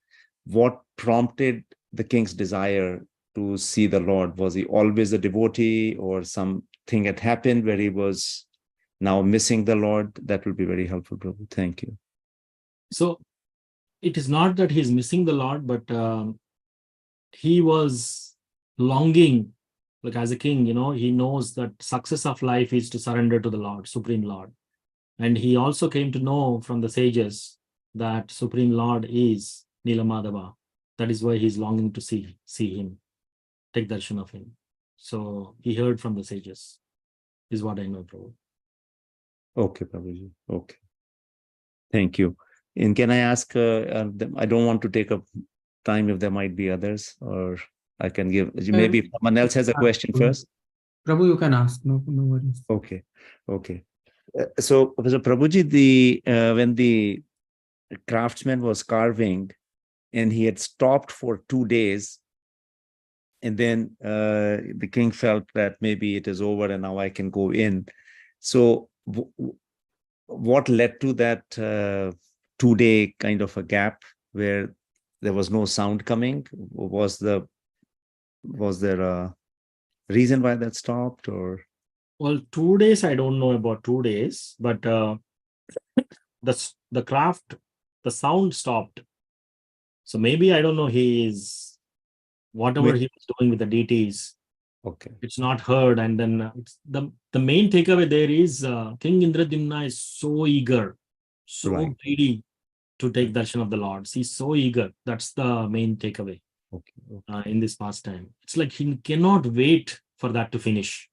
what prompted the king's desire to see the Lord. Was he always a devotee, or something had happened where he was now missing the Lord? That will be very helpful, Prabhu. Thank you. So it is not that he's missing the Lord, but he was longing, like as a king, he knows that success of life is to surrender to the Lord, Supreme Lord. And he also came to know from the sages that Supreme Lord is Nila Madhava. That is why he's longing to see him, take darshan of him. So he heard from the sages, is what I know, Prabhu. Okay, Prabhuji. Okay. Thank you. And can I ask, I don't want to take up time if there might be others, or I can give, maybe if someone else has a question first. Prabhu, you can ask, no worries. Okay. So Prabhuji, when the craftsman was carving, and he had stopped for 2 days. And then the king felt that maybe it is over and now I can go in. So what led to that 2-day kind of a gap where there was no sound coming? Was there a reason why that stopped, or? Well, 2 days, I don't know about 2 days, but the craft, the sound stopped. So maybe, I don't know, whatever he was doing with the deities, Okay. it's not heard. And then the main takeaway there is King Indradimna is so eager, so Right. greedy to take darshan of the Lord. He's so eager. That's the main takeaway Okay. in this pastime. It's like he cannot wait for that to finish.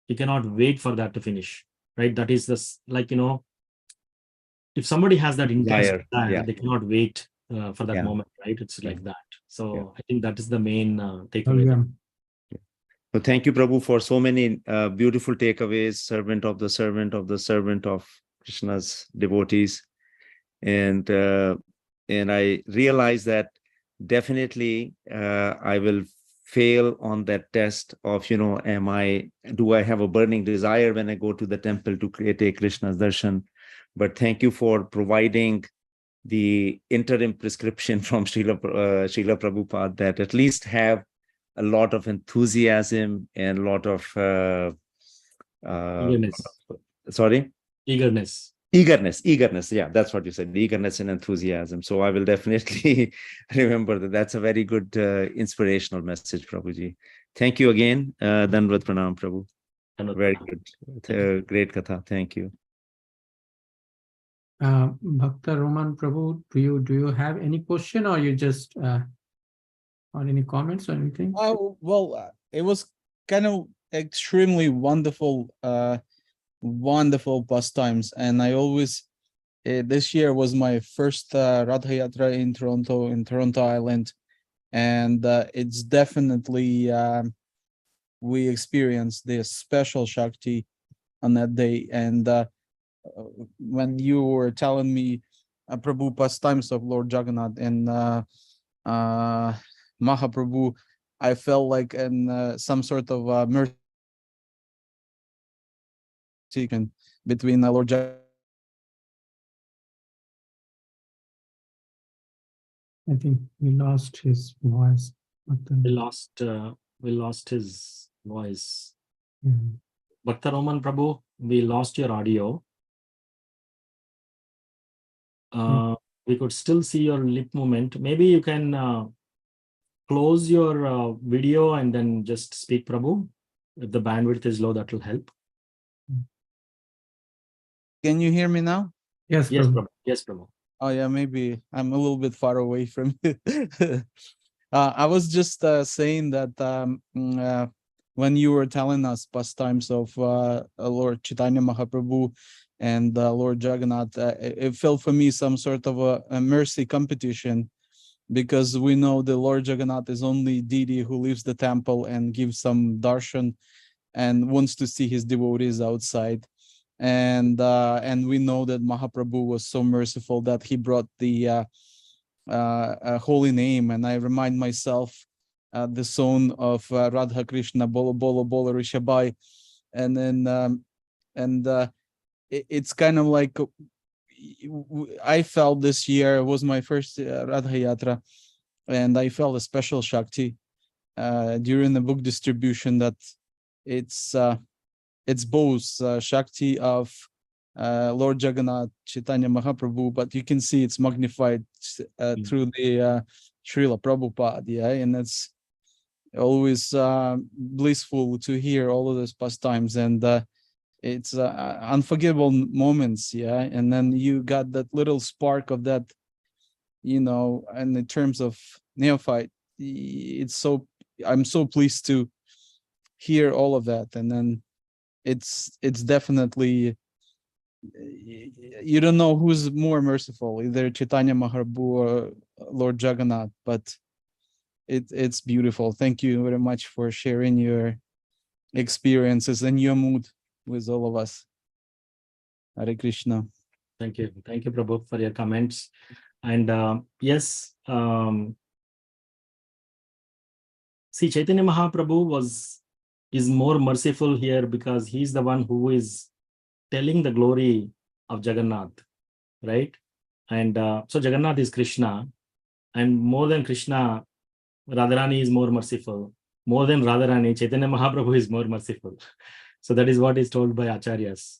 He cannot wait for that to finish, right? That is like, if somebody has that intense Desire. desire, Yeah. they cannot wait for that Yeah. moment, right? It's Yeah. like that. So Yeah. I think that is the main takeaway. Welcome. So thank you, Prabhu, for so many beautiful takeaways. Servant of the servant of the servant of Krishna's devotees, and I realize that definitely I will fail on that test of, do I have a burning desire when I go to the temple to take Krishna's darshan? But thank you for providing the interim prescription from Srila Prabhupada that at least have a lot of enthusiasm and a lot of Eagerness. sorry, Eagerness. eagerness. Yeah, that's what you said, eagerness and enthusiasm. So I will definitely remember that. That's a very good inspirational message, Prabhuji. Thank you again. Dandavat pranam, Prabhu. Very good. Great katha. Thank you. Bhakta Roman Prabhu, do you have any question, or you just or any comments or anything? Well, it was kind of extremely wonderful, wonderful pastimes, and I always this year was my first Ratha Yatra in Toronto Island, and it's definitely we experienced this special Shakti on that day. And when you were telling me Prabhu pastimes of Lord Jagannath and Mahaprabhu, I felt like in some sort of mercy between Lord Jagannath. I think we lost his voice. We lost his voice. Yeah. Bhakta Roman Prabhu, we lost your audio. We could still see your lip movement. Maybe you can close your video and then just speak, Prabhu. If the bandwidth is low, that will help. Can you hear me now? Yes, Yes, Prabhu. Prabhu. Yes, Prabhu. Oh yeah, maybe I'm a little bit far away from you. I was just saying that when you were telling us pastimes of Lord Chaitanya Mahaprabhu and Lord Jagannath, it felt for me some sort of a mercy competition, because we know the Lord Jagannath is only deity who leaves the temple and gives some darshan and wants to see his devotees outside. And we know that Mahaprabhu was so merciful that he brought the holy name. And I remind myself the song of Radha Krishna, Bolo Bolo Bolo Rishabhai. And then it's kind of like I felt this year was my first Radha Yatra, and I felt a special Shakti during the book distribution, that it's both Shakti of Lord Jagannath, Chaitanya Mahaprabhu, but you can see it's magnified through the Srila Prabhupada, yeah, and it's always blissful to hear all of those pastimes, and it's unforgettable moments, yeah, and then you got that little spark of that, and in terms of neophyte, I'm so pleased to hear all of that. And then it's definitely, you don't know who's more merciful, either Chaitanya Mahaprabhu or Lord Jagannath, but it's beautiful. Thank you very much for sharing your experiences and your mood with all of us. Hare Krishna. Thank you, Prabhu, for your comments. And yes, see, Chaitanya Mahaprabhu is more merciful here because he's the one who is telling the glory of Jagannath, right? And so Jagannath is Krishna, and more than Krishna, Radharani is more merciful. More than Radharani, Chaitanya Mahaprabhu is more merciful. So that is what is told by Acharyas.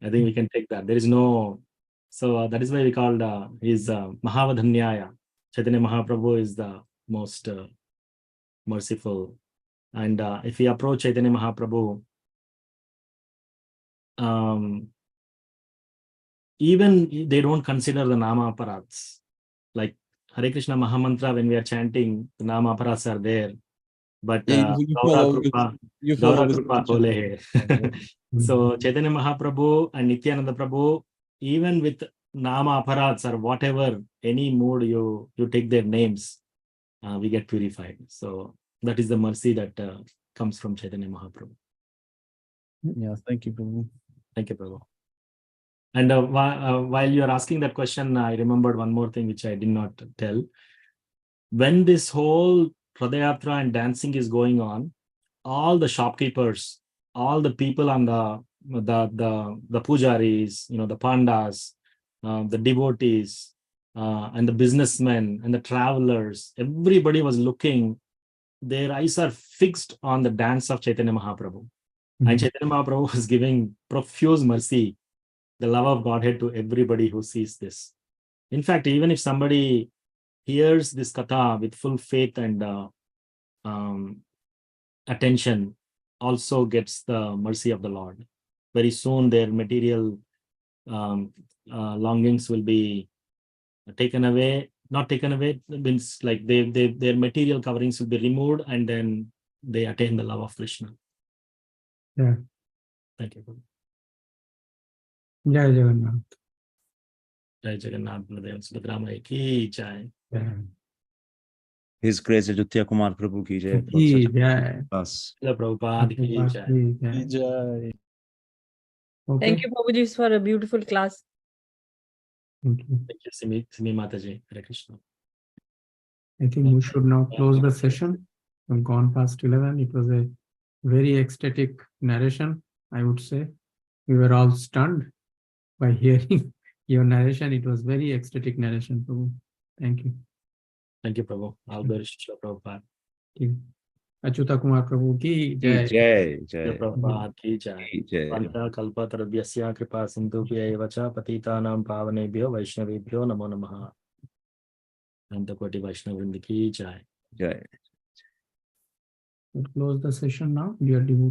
I think we can take that. There is no, so that is why we called his Mahavadhanyaya. Chaitanya Mahaprabhu is the most merciful. And if we approach Chaitanya Mahaprabhu, even they don't consider the Nama Aparats. Like Hare Krishna Mahamantra, when we are chanting, the Nama Aparats are there. But Yeah, you follow Gaura with Kripa Krishna. Hole hai. So Chaitanya Mahaprabhu and Nityananda Prabhu, even with Nama Aparats or whatever, any mood you take their names, we get purified. So that is the mercy that comes from Chaitanya Mahaprabhu. Yeah, thank you, Prabhu. Thank you, Prabhu. And while you are asking that question, I remembered one more thing which I did not tell. When this whole Radha and dancing is going on, all the shopkeepers, all the people on the pujaris, the pandas, the devotees, and the businessmen and the travelers, everybody was looking. Their eyes are fixed on the dance of Chaitanya Mahaprabhu. And Chaitanya Mahaprabhu was giving profuse mercy, the love of Godhead to everybody who sees this. In fact, even if somebody hears this katha with full faith and attention, also gets the mercy of the Lord. Very soon their material longings will be taken away, not taken away, means like their material coverings will be removed, and then they attain the love of Krishna. Yeah. Thank you. Jai Jagannath. Jai Jagannath, Baladev Subhadra Mai ki jai. Yeah. His Grace Aditya Kumar Prabhu ki jai. for Ki such a jai. class. Srila Prabhupada ki jai. Ki jai. Jai. Okay. Thank you, Prabhuji, for a beautiful class. Thank you. Thank you, Simi Mataji. Hare Krishna. I think we should now close the session. We've gone past 11. It was a very ecstatic narration, I would say. We were all stunned by hearing your narration. It was very ecstatic narration, Prabhu. Thank you. Thank you, Prabhu. All the Srila Prabhupada. Thank you. Acyuta Kumar Prabhu ki Ki jai. jai, Srila jai, Prabhupada ki jai. ki jai. Vanta kalpatarabhyasya kripa sindhubhya eva cha patitanam pavanebhyo vaishnavebhyo namo namaha. Antakoti Vaishnavrinda ki jai. Jai. We'll close the session now. Dear devotees.